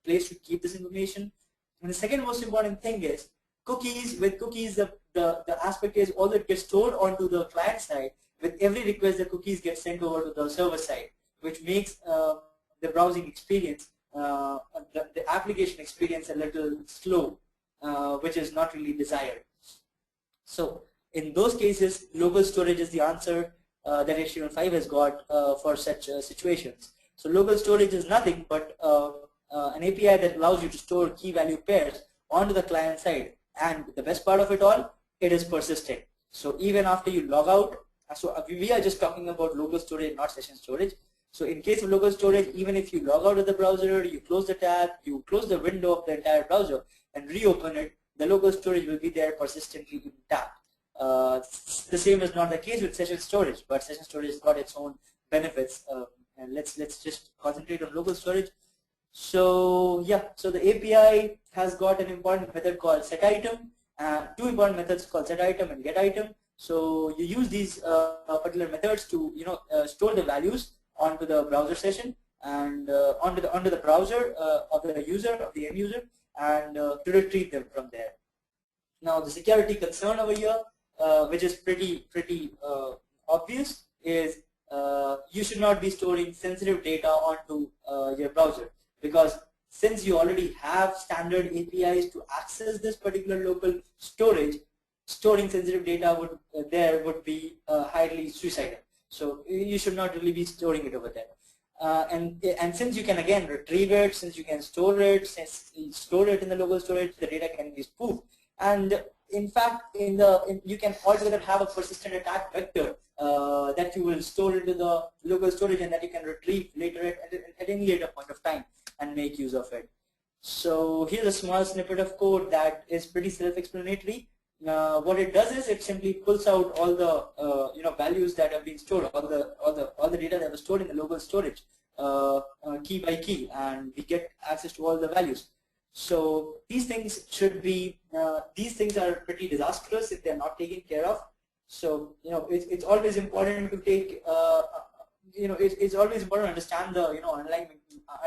place to keep this information. And the second most important thing is cookies. With cookies, the aspect is all that gets stored onto the client side. With every request, the cookies get sent over to the server side, which makes the browsing experience, the application experience, a little slow, which is not really desired. So in those cases, local storage is the answer that HTML5 has got for such situations. So local storage is nothing but an API that allows you to store key value pairs onto the client side. And the best part of it all, it is persistent. So even after you log out, so we are just talking about local storage, not session storage. So in case of local storage, even if you log out of the browser, you close the tab, you close the window of the entire browser and reopen it, the local storage will be there persistently intact. The same is not the case with session storage, but session storage has got its own benefits. And let's just concentrate on local storage. So yeah, so the API has got an important method called setItem, two important methods called setItem and getItem. So you use these particular methods to store the values onto the browser session and onto the browser of the user, of the end user, and to retrieve them from there. Now the security concern over here, which is pretty obvious, is you should not be storing sensitive data onto your browser, because since you already have standard APIs to access this particular local storage, storing sensitive data would be highly suicidal. So you should not really be storing it over there. And since you can again retrieve it, since you can store it, since you store it in the local storage, the data can be spoofed. And in fact, you can altogether have a persistent attack vector that you will store into the local storage and that you can retrieve later at any later point of time and make use of it. So here's a small snippet of code that is pretty self-explanatory. What it does is it simply pulls out all the values that have been stored, all the data that was stored in the local storage, key by key, and we get access to all the values. So these things should be these things are pretty disastrous if they're not taken care of. So it's always important to take it's always important to understand the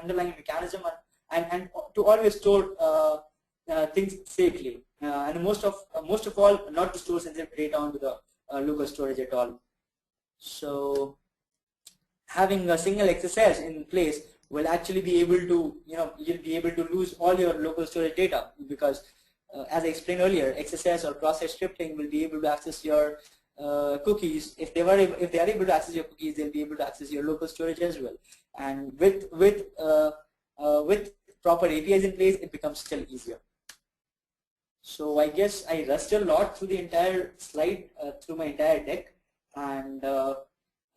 underlying mechanism and to always store things safely. And most of all, not to store sensitive data onto the local storage at all. So having a single XSS in place will actually be able to, you'll be able to lose all your local storage data, because as I explained earlier, XSS or cross-site scripting will be able to access your cookies. If they are able to access your cookies, they'll be able to access your local storage as well. And with proper APIs in place, it becomes still easier. So I guess I rushed a lot through the entire slide, through my entire deck, and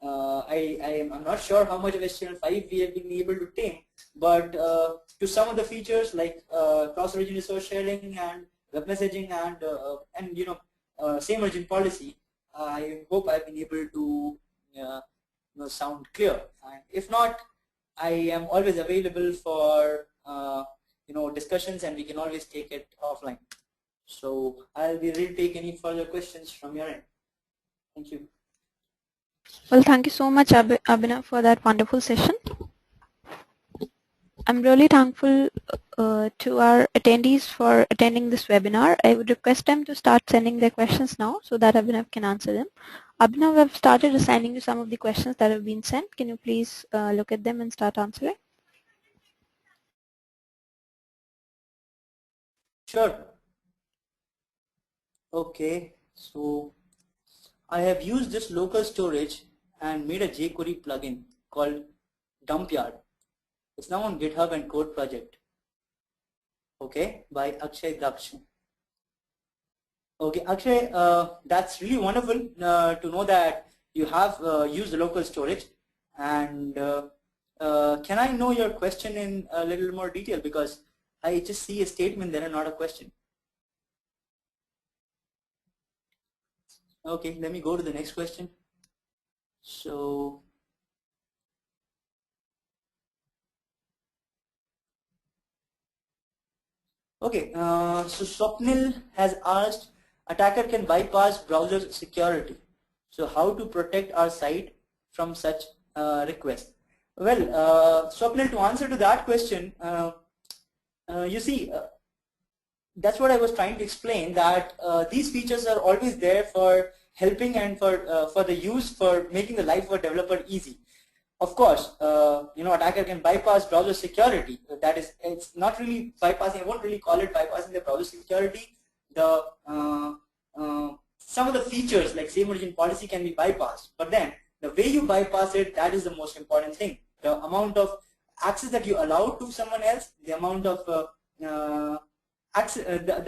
I'm not sure how much of HTML5 we have been able to tame, but to some of the features like cross-origin resource sharing and web messaging and same origin policy, I hope I've been able to sound clear. And if not, I am always available for discussions, and we can always take it offline. So I'll be ready to take any further questions from your end. Thank you. Well, thank you so much, Abhinav, for that wonderful session. I'm really thankful to our attendees for attending this webinar. I would request them to start sending their questions now so that Abhinav can answer them. Abhinav, I've started assigning you some of the questions that have been sent. Can you please look at them and start answering? Sure. Okay, so I have used this local storage and made a jQuery plugin called Dumpyard. It's now on GitHub and code project. Okay, by Akshay Daksh. Okay, Akshay, that's really wonderful to know that you have used the local storage. And can I know your question in a little more detail, because I just see a statement there and not a question. Okay, let me go to the next question. So, okay, so Swapnil has asked, attacker can bypass browser security. So how to protect our site from such requests? Well, Swapnil, to answer to that question, you see, that's what I was trying to explain, that these features are always there for helping and for the use, for making the life of a developer easy. Of course, attacker can bypass browser security. That is, it's not really bypassing. I won't really call it bypassing the browser security. The some of the features like same origin policy can be bypassed, but then the way you bypass it, that is the most important thing. The amount of access that you allow to someone else, the amount of the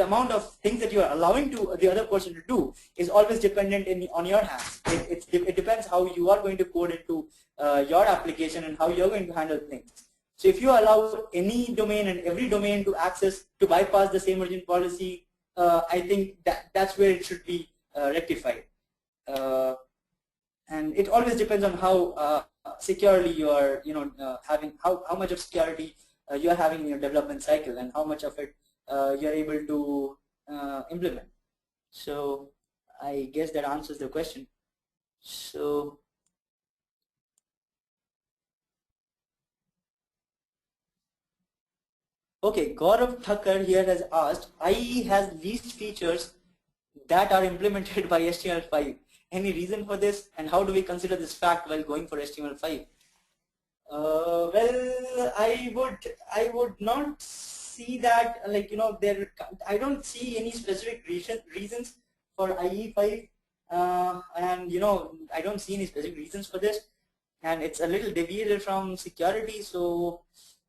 amount of things that you are allowing to the other person to do is always dependent on your hands. It depends how you are going to code into your application and how you're going to handle things. So if you allow any domain and every domain to bypass the same origin policy, I think that's where it should be rectified. And it always depends on how securely you are, having how much of security you are having in your development cycle and how much of it you are able to implement. So I guess that answers the question. So okay, Gaurav Thakkar here has asked, IE has least features that are implemented by HTML5. Any reason for this, and how do we consider this fact while going for HTML5? Well, I would not see that, like, I don't see any specific reasons for IE5, and I don't see any specific reasons for this, and it's a little deviated from security, so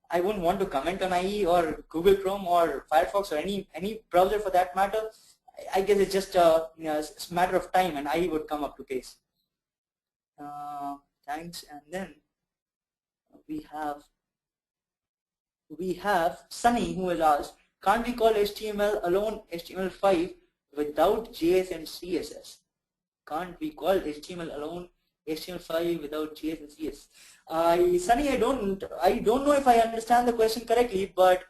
I wouldn't want to comment on IE or Google Chrome or Firefox or any browser for that matter. I guess it's just a matter of time, and IE would come up to pace. Thanks. And then we have Sunny, who has asked, can't we call HTML alone HTML5 without JS and CSS? Can't we call HTML alone HTML5 without JS and CSS? Sunny, I don't know if I understand the question correctly, but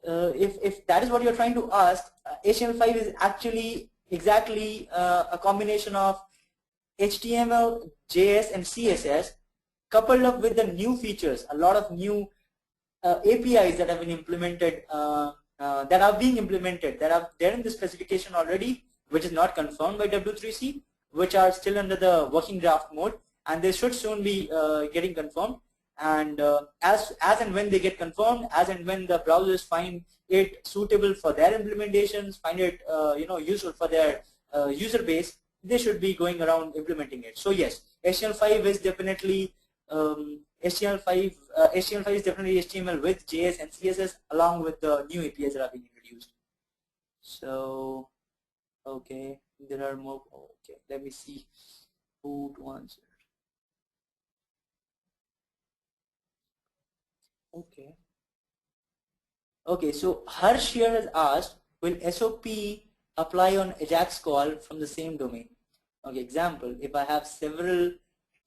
if that is what you're trying to ask, HTML5 is actually exactly a combination of HTML, JS, and CSS coupled up with the new features, a lot of new APIs that have been implemented, that are being implemented, that are there in the specification already, which is not confirmed by W3C, which are still under the working draft mode, and they should soon be getting confirmed. and as and when they get confirmed, as and when the browsers find it suitable for their implementations, find it useful for their user base, they should be going around implementing it. So yes, HTML5 is definitely HTML5 is definitely HTML with JS and CSS along with the new APIs that are being introduced. So okay, there are more. Okay, let me see who to answer. Okay. Okay, so Harsh here has asked, will SOP apply on Ajax call from the same domain? Okay, example, if I have several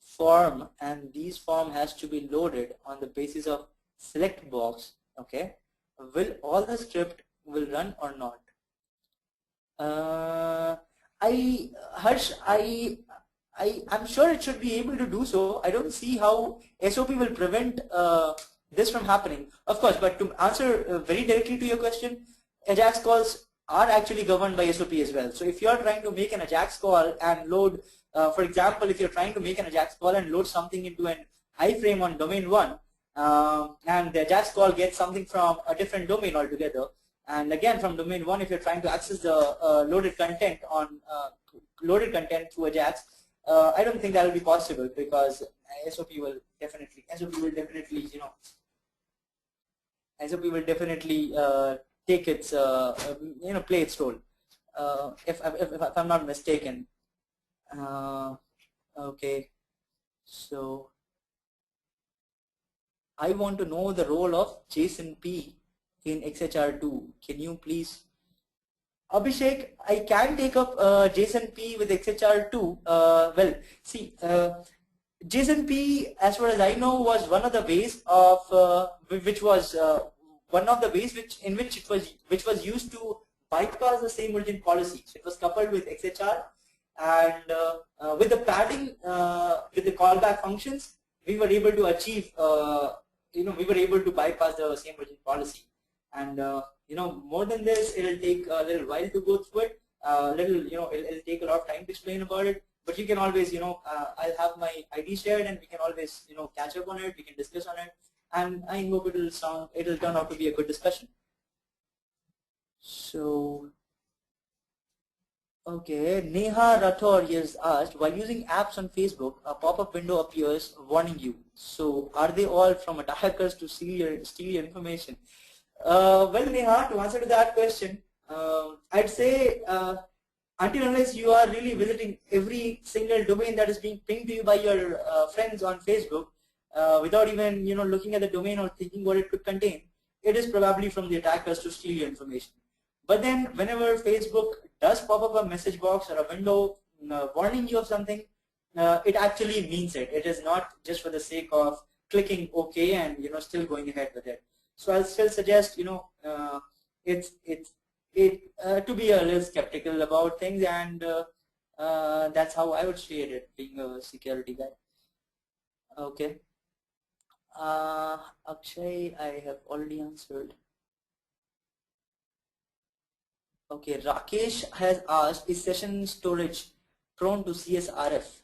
form and these form has to be loaded on the basis of select box, okay, will all the script will run or not? Harsh, I'm sure it should be able to do so. I don't see how SOP will prevent this from happening. Of course, but to answer very directly to your question, Ajax calls are actually governed by SOP as well. So if you are trying to make an Ajax call and load, for example, if you're trying to make an Ajax call and load something into an iframe on domain 1, and the Ajax call gets something from a different domain altogether, and again from domain 1, if you're trying to access the loaded content through Ajax, I don't think that will be possible, because SOP will definitely take its play its role, if I'm not mistaken. Okay, so I want to know the role of JSON-P in XHR2. Can you please? Abhishek, I can take up JSON-P with XHR2. Well, see, JSON-P, as far as I know, was one of the ways of which was used to bypass the same origin policy. So it was coupled with XHR, and with the padding, with the callback functions, we were able to achieve, we were able to bypass the same origin policy. And more than this, it'll take a little while to go through it. It'll take a lot of time to explain about it. But you can always, I'll have my ID shared, and we can always, catch up on it. We can discuss on it, and I hope it'll turn out to be a good discussion. So, okay, Neha Rathor has asked, while using apps on Facebook, a pop-up window appears warning you. So, are they all from attackers to steal your information? Well, Neha, to answer to that question, I'd say until unless you are really visiting every single domain that is being pinged to you by your friends on Facebook, without even looking at the domain or thinking what it could contain, it is probably from the attackers to steal your information. But then, whenever Facebook does pop up a message box or a window warning you of something, it actually means it. It is not just for the sake of clicking OK and still going ahead with it. So I'll still suggest to be a little skeptical about things, and that's how I would state it, being a security guy. Okay. Akshay, I have already answered. Okay, Rakesh has asked, is session storage prone to CSRF?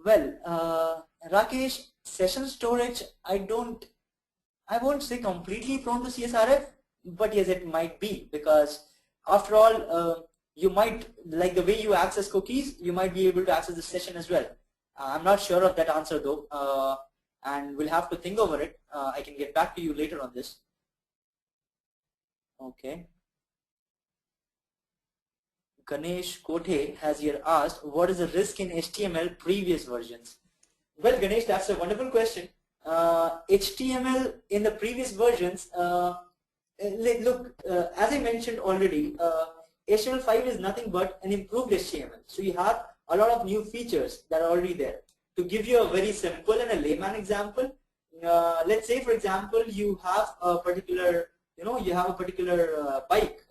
Well, Rakesh, session storage, I won't say completely prone to CSRF, but yes, it might be, because after all, you might, like the way you access cookies, you might be able to access the session as well. I'm not sure of that answer though, and we'll have to think over it. I can get back to you later on this. Okay. Ganesh Kothe has here asked, what is the risk in HTML previous versions? Well, Ganesh, that's a wonderful question. HTML in the previous versions, look, as I mentioned already, HTML5 is nothing but an improved HTML. So you have a lot of new features that are already there. To give you a very simple and a layman example, let's say, for example, you have a particular, bike,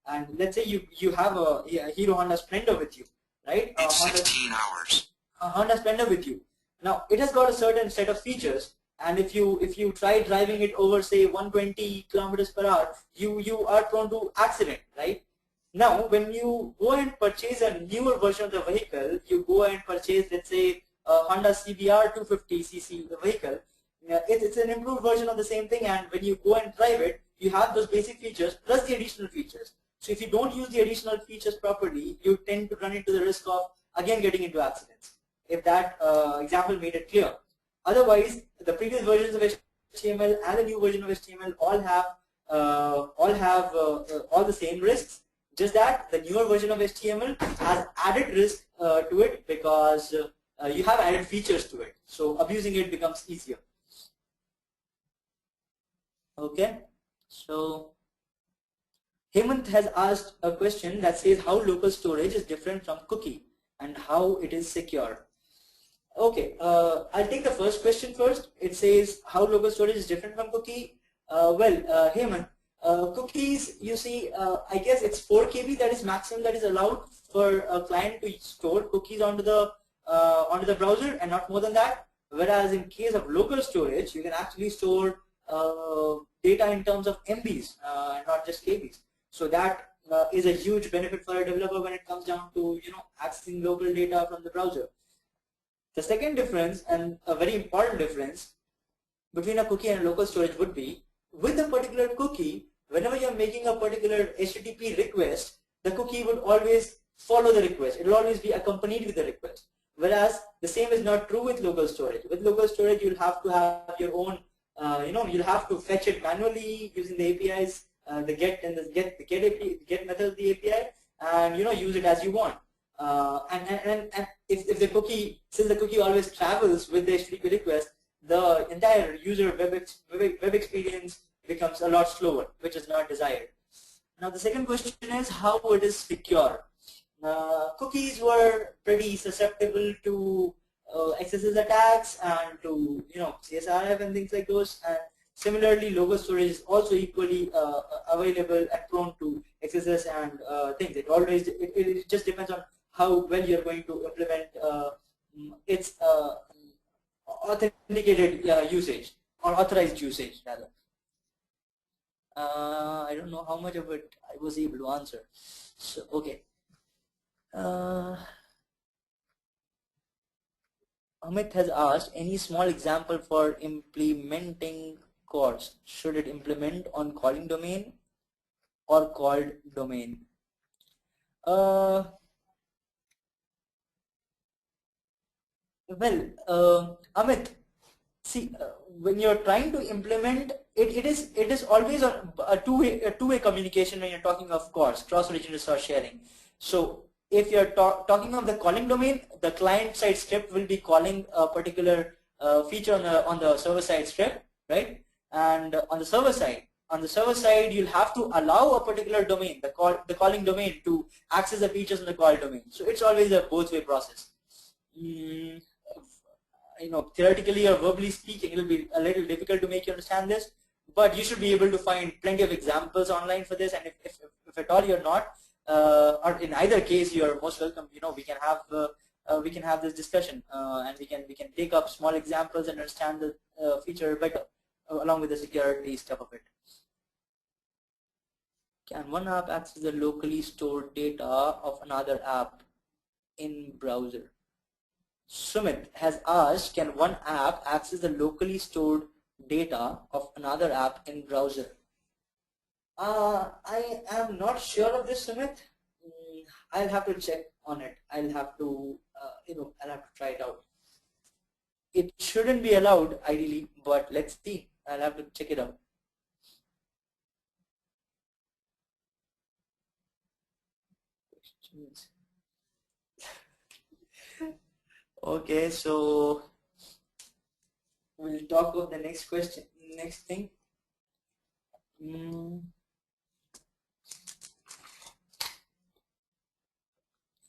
and let's say you have a Hero Honda Splendor with you, right? It's 16 hours. A Honda Splendor with you. Now it has got a certain set of features, and if you try driving it over, say, 120 kilometers per hour, you are prone to accident, right? Now when you go and purchase a newer version of the vehicle, you go and purchase, let's say, Honda CBR 250cc vehicle. It's an improved version of the same thing, and when you go and drive it, you have those basic features plus the additional features. So if you don't use the additional features properly, you tend to run into the risk of again getting into accidents. If that example made it clear. Otherwise, the previous versions of HTML and the new version of HTML all have all the same risks. Just that the newer version of HTML has added risk to it because you have added features to it. So abusing it becomes easier. Okay, so Hemant has asked a question that says how local storage is different from cookie and how it is secure. Okay, I'll take the first question first. It says how local storage is different from cookie. Hemant, cookies, you see, I guess it's 4 KB that is maximum that is allowed for a client to store cookies onto the browser, and not more than that. Whereas in case of local storage, you can actually store data in terms of MBs and not just KBs. So that is a huge benefit for a developer when it comes down to accessing local data from the browser. The second difference, and a very important difference between a cookie and a local storage, would be with a particular cookie, whenever you're making a particular HTTP request, the cookie would always follow the request. It will always be accompanied with the request. Whereas the same is not true with local storage. With local storage, you'll have to have your own, you'll have to fetch it manually using the APIs, the get and the get method of the API, and use it as you want. And if the cookie, since the cookie always travels with the HTTP request, the entire user web experience becomes a lot slower, which is not desired. Now the second question is how it is secure. Cookies were pretty susceptible to XSS attacks and to CSRF and things like those. And similarly, local storage is also equally available and prone to XSS and things. It just depends on how well you're going to implement its authenticated usage, or authorized usage rather. I don't know how much of it I was able to answer. So okay. Amit has asked, any small example for implementing CORS? Should it implement on calling domain or called domain? Amit, see, when you're trying to implement it is always a two-way communication when you're talking of CORS, cross-region resource sharing. So if you're talking of the calling domain, the client-side script will be calling a particular feature on the server-side script, right? And on the server side, you'll have to allow a particular domain, the calling domain, to access the features in the call domain. So it's always a both-way process. Theoretically or verbally speaking, it will be a little difficult to make you understand this, but you should be able to find plenty of examples online for this. And if at all you're not, or in either case, you are most welcome. We can have this discussion, and we can take up small examples and understand the feature better, along with the security stuff of it. Can one app access the locally stored data of another app in browser? Sumit has asked, can one app access the locally stored data of another app in browser? I am not sure of this, Sumit. I'll have to check on it. I'll have to, I'll have to try it out. It shouldn't be allowed ideally, but let's see. I'll have to check it out. Okay, so we'll talk about the next question, next thing.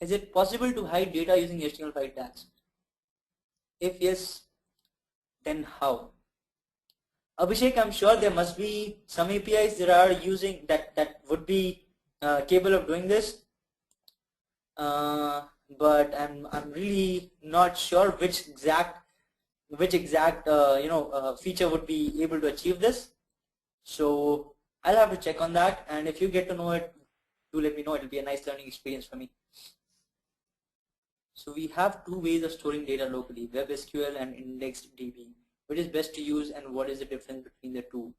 Is it possible to hide data using HTML5 tags? If yes, then how? Abhishek, I'm sure there must be some APIs that are using that would be capable of doing this, but I'm really not sure which exact feature would be able to achieve this. So I'll have to check on that, and if you get to know it, do let me know. It'll be a nice learning experience for me. So we have two ways of storing data locally, WebSQL and indexed DB. Which is best to use and what is the difference between the two?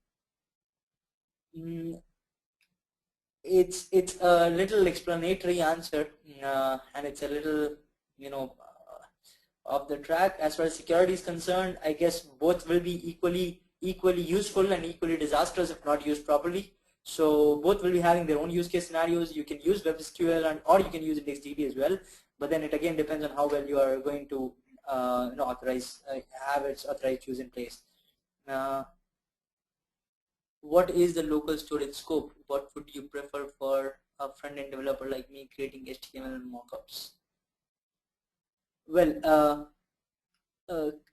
It's a little explanatory answer, and it's a little, you know, off the track. As far as security is concerned, I guess both will be equally useful and equally disastrous if not used properly. So both will be having their own use case scenarios. You can use WebSQL or you can use IndexedDB as well. But then it again depends on how well you are going to have its authorized use in place. What is the local storage scope? What would you prefer for a front-end developer like me creating HTML mockups? Well,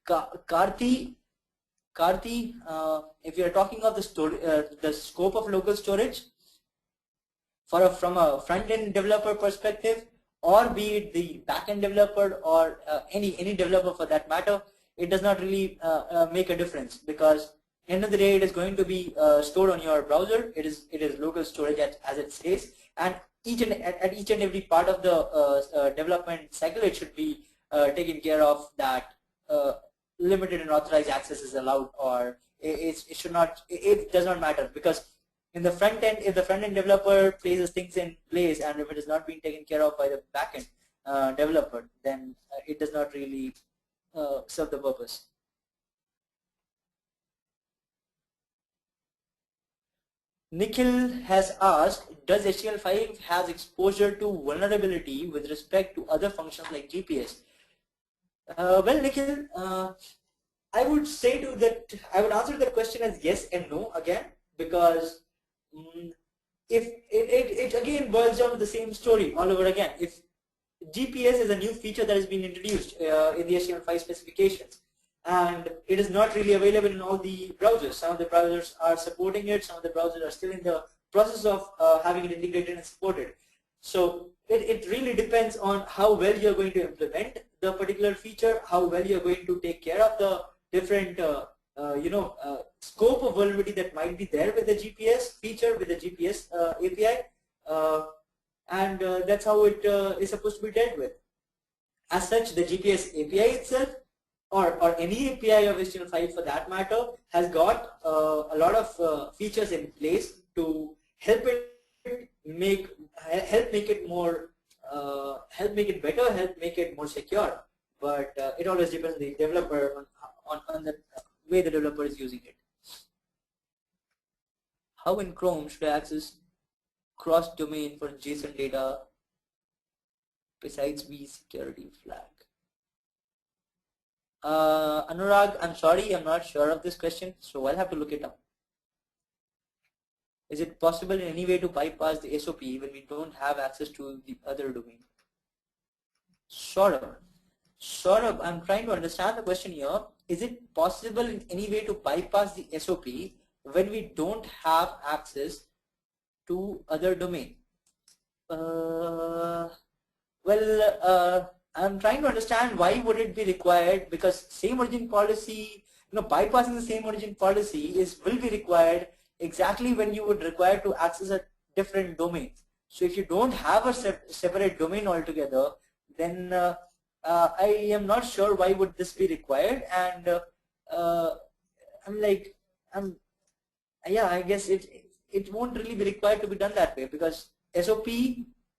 Karthi, if you are talking of the scope of local storage, from a front-end developer perspective, or be it the back-end developer or any developer for that matter, it does not really make a difference, because end of the day it is going to be stored on your browser. It is local storage as it says, and at each and every part of the development cycle, it should be taken care of that limited and authorized access is allowed, or it should not. It does not matter, because in the front end, if the front end developer places things in place, and if it is not being taken care of by the back end developer, then it does not really serve the purpose. Nikhil has asked, does HTML5 has exposure to vulnerability with respect to other functions like GPS? Well, Nikhil, I would say I would answer the question as yes and no again, because if it again boils down to the same story all over again. If GPS is a new feature that has been introduced in the HTML5 specifications, and it is not really available in all the browsers. Some of the browsers are supporting it, some of the browsers are still in the process of having it integrated and supported. So it really depends on how well you're going to implement the particular feature, how well you're going to take care of the different scope of vulnerability that might be there with the GPS feature, with the GPS API, and that's how it is supposed to be dealt with. As such, the GPS API itself, or any API of HTML5 for that matter, has got a lot of features in place to help make it more, help make it better, help make it more secure. But it always depends on the developer, on the way the developer is using it. How in Chrome should I access cross-domain for JSON data besides the security flag? Anurag, I'm sorry, I'm not sure of this question, so I'll have to look it up. Is it possible in any way to bypass the SOP when we don't have access to the other domain? Sort of, I'm trying to understand the question here. Is it possible in any way to bypass the SOP when we don't have access to other domain? I'm trying to understand why would it be required, because same origin policy, bypassing the same origin policy will be required exactly when you would require to access a different domain. So if you don't have a separate domain altogether, then I am not sure why would this be required, and I guess it won't really be required to be done that way, because SOP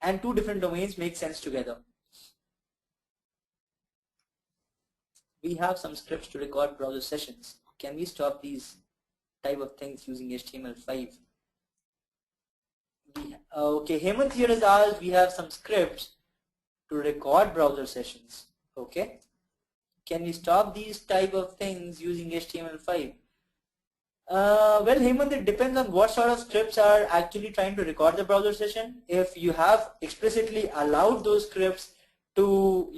and two different domains make sense together. We have some scripts to record browser sessions. Can we stop these type of things using HTML5? Okay, Hemant here has asked, we have some scripts to record browser sessions. Okay, can we stop these type of things using HTML5? Well, Hemant, it depends on what sort of scripts are actually trying to record the browser session. If you have explicitly allowed those scripts to,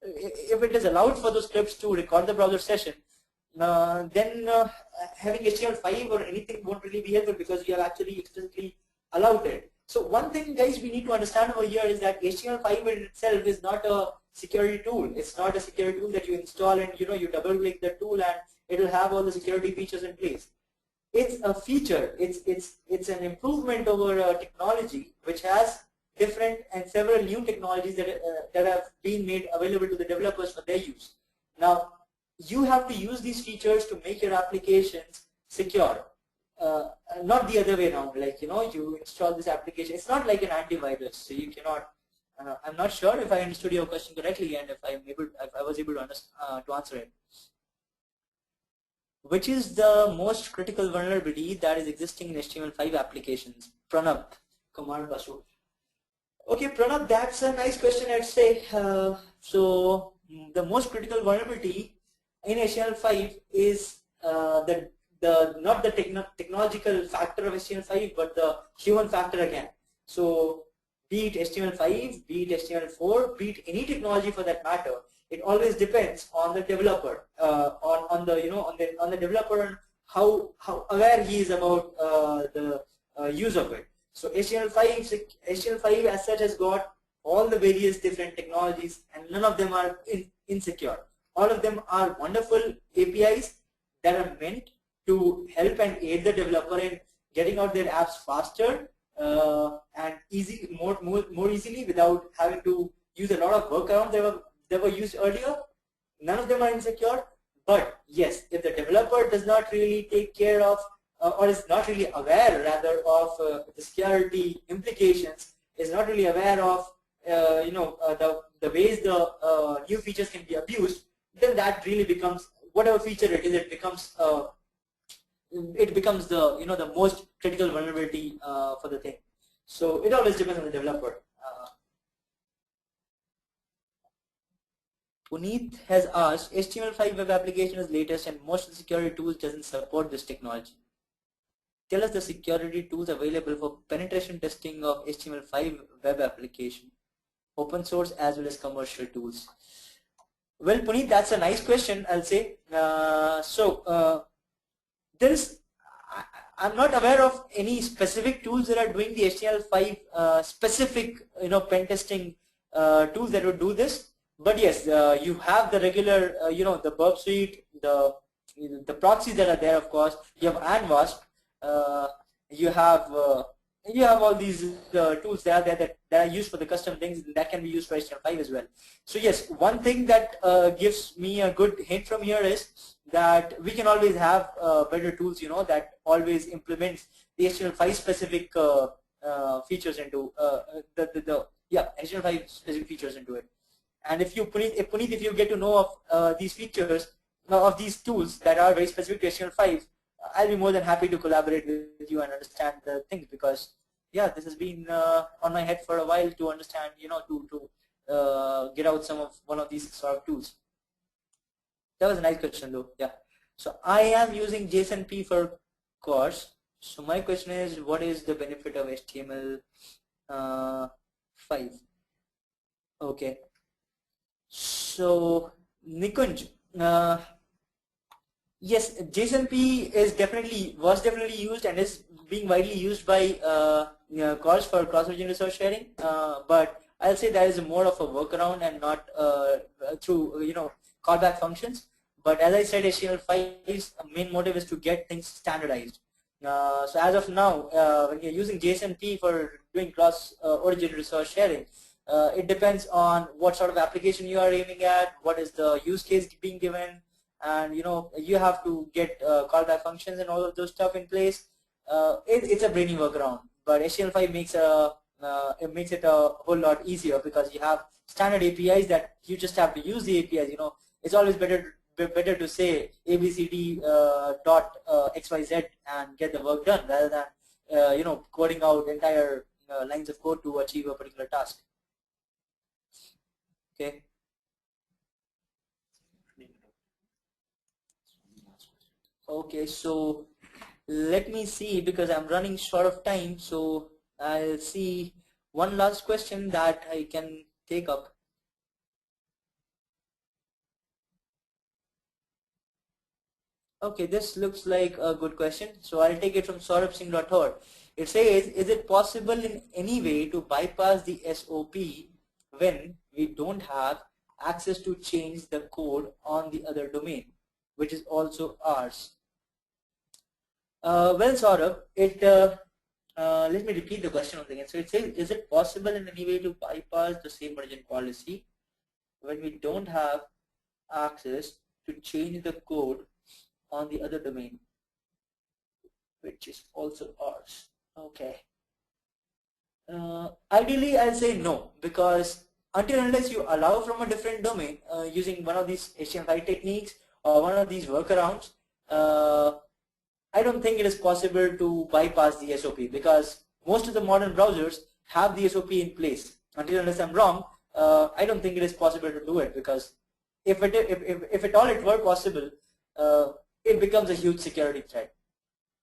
if it is allowed for those scripts to record the browser session, then having HTML5 or anything won't really be helpful, because you have actually explicitly allowed it. So one thing, guys, we need to understand over here is that HTML5 in itself is not a security tool. It's not a security tool that you install and you double click the tool and it will have all the security features in place. It's a feature. It's an improvement over technology which has different and several new technologies that have been made available to the developers for their use. Now, you have to use these features to make your applications secure. Not the other way around, like, you install this application. It's not like an antivirus, so you cannot. I'm not sure if I understood your question correctly and if I was able to answer it. Which is the most critical vulnerability that is existing in HTML5 applications? Pranab, Kumar Basu. Okay, Pranab, that's a nice question, I'd say. So the most critical vulnerability in HTML5 is not the technological factor of HTML5, but the human factor again. So be it HTML5, be it HTML4, be it any technology for that matter, it always depends on the developer, on the developer and how aware he is about the use of it. So HTML5 as such has got all the various different technologies, and none of them are insecure. All of them are wonderful APIs that are meant to help and aid the developer in getting out their apps faster and more easily without having to use a lot of workarounds that were used earlier. None of them are insecure, but yes, if the developer does not really take care of or is not really aware rather of the security implications, is not really aware of the ways the new features can be abused, then that really becomes, whatever feature it is, it becomes the the most critical vulnerability for the thing. So it always depends on the developer. Puneet has asked, HTML5 web application is latest and most of the security tools doesn't support this technology. Tell us the security tools available for penetration testing of HTML5 web application, open source as well as commercial tools. Well, Puneet, that's a nice question, I'll say. I'm not aware of any specific tools that are doing the HTML5 specific pen testing tools that would do this. But yes, you have the regular the Burp Suite, the proxies that are there, of course. You have ANWASP. You have all these tools that are used for the custom things that can be used for HTML5 as well. So yes, one thing that gives me a good hint from here is that we can always have better tools, that always implements the HTML5 specific features into HTML5 specific features into it. And if you get to know of these features, of these tools that are very specific to HTML5, I'll be more than happy to collaborate with you and understand the things, because yeah, this has been on my head for a while to understand, to get out one of these sort of tools. That was a nice question though. Yeah. So I am using JSONP for course. So my question is, what is the benefit of HTML5? Okay. So Nikunj, yes, JSONP was definitely used and is being widely used by cores for cross-region resource sharing. But I'll say that is more of a workaround and not through callback functions. But as I said, HTML5's main motive is to get things standardized. So as of now, when you're using JSONP for doing cross-origin resource sharing, it depends on what sort of application you are aiming at, what is the use case being given, and you have to get callback functions and all of those stuff in place. It's a brainy workaround, but HTML5 makes it a whole lot easier because you have standard APIs that you just have to use the APIs. It's always better to say ABCD dot XYZ and get the work done rather than coding out entire lines of code to achieve a particular task. Okay. Okay, so let me see, because I'm running short of time, so I'll see one last question that I can take up. Okay, this looks like a good question. So I'll take it from saurabh.singh.org. It says, is it possible in any way to bypass the SOP when we don't have access to change the code on the other domain, which is also ours? Well, Saurabh, let me repeat the question once again. So it says, is it possible in any way to bypass the same origin policy when we don't have access to change the code on the other domain, which is also ours? Okay. Ideally, I'll say no, because until unless you allow from a different domain using one of these HTML5 techniques or one of these workarounds, I don't think it is possible to bypass the SOP, because most of the modern browsers have the SOP in place. Until unless I'm wrong, I don't think it is possible to do it, because if at all it were possible, it becomes a huge security threat.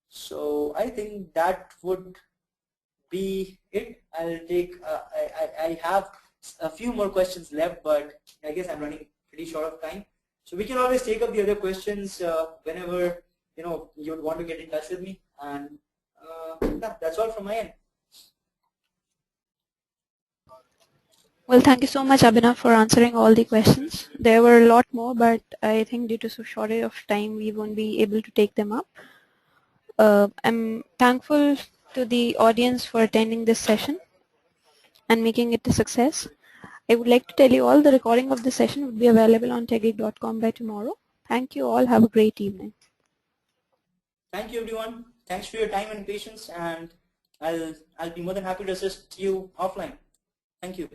So I think that would be it. I'll take. I have a few more questions left, but I guess I'm running pretty short of time. So we can always take up the other questions whenever you would want to get in touch with me. And yeah, that's all from my end. Well, thank you so much, Abhinav, for answering all the questions. There were a lot more, but I think due to so short of time, we won't be able to take them up. I'm thankful to the audience for attending this session and making it a success. I would like to tell you all the recording of the session would be available on techgeek.com by tomorrow. Thank you all. Have a great evening. Thank you, everyone. Thanks for your time and patience, and I'll be more than happy to assist you offline. Thank you.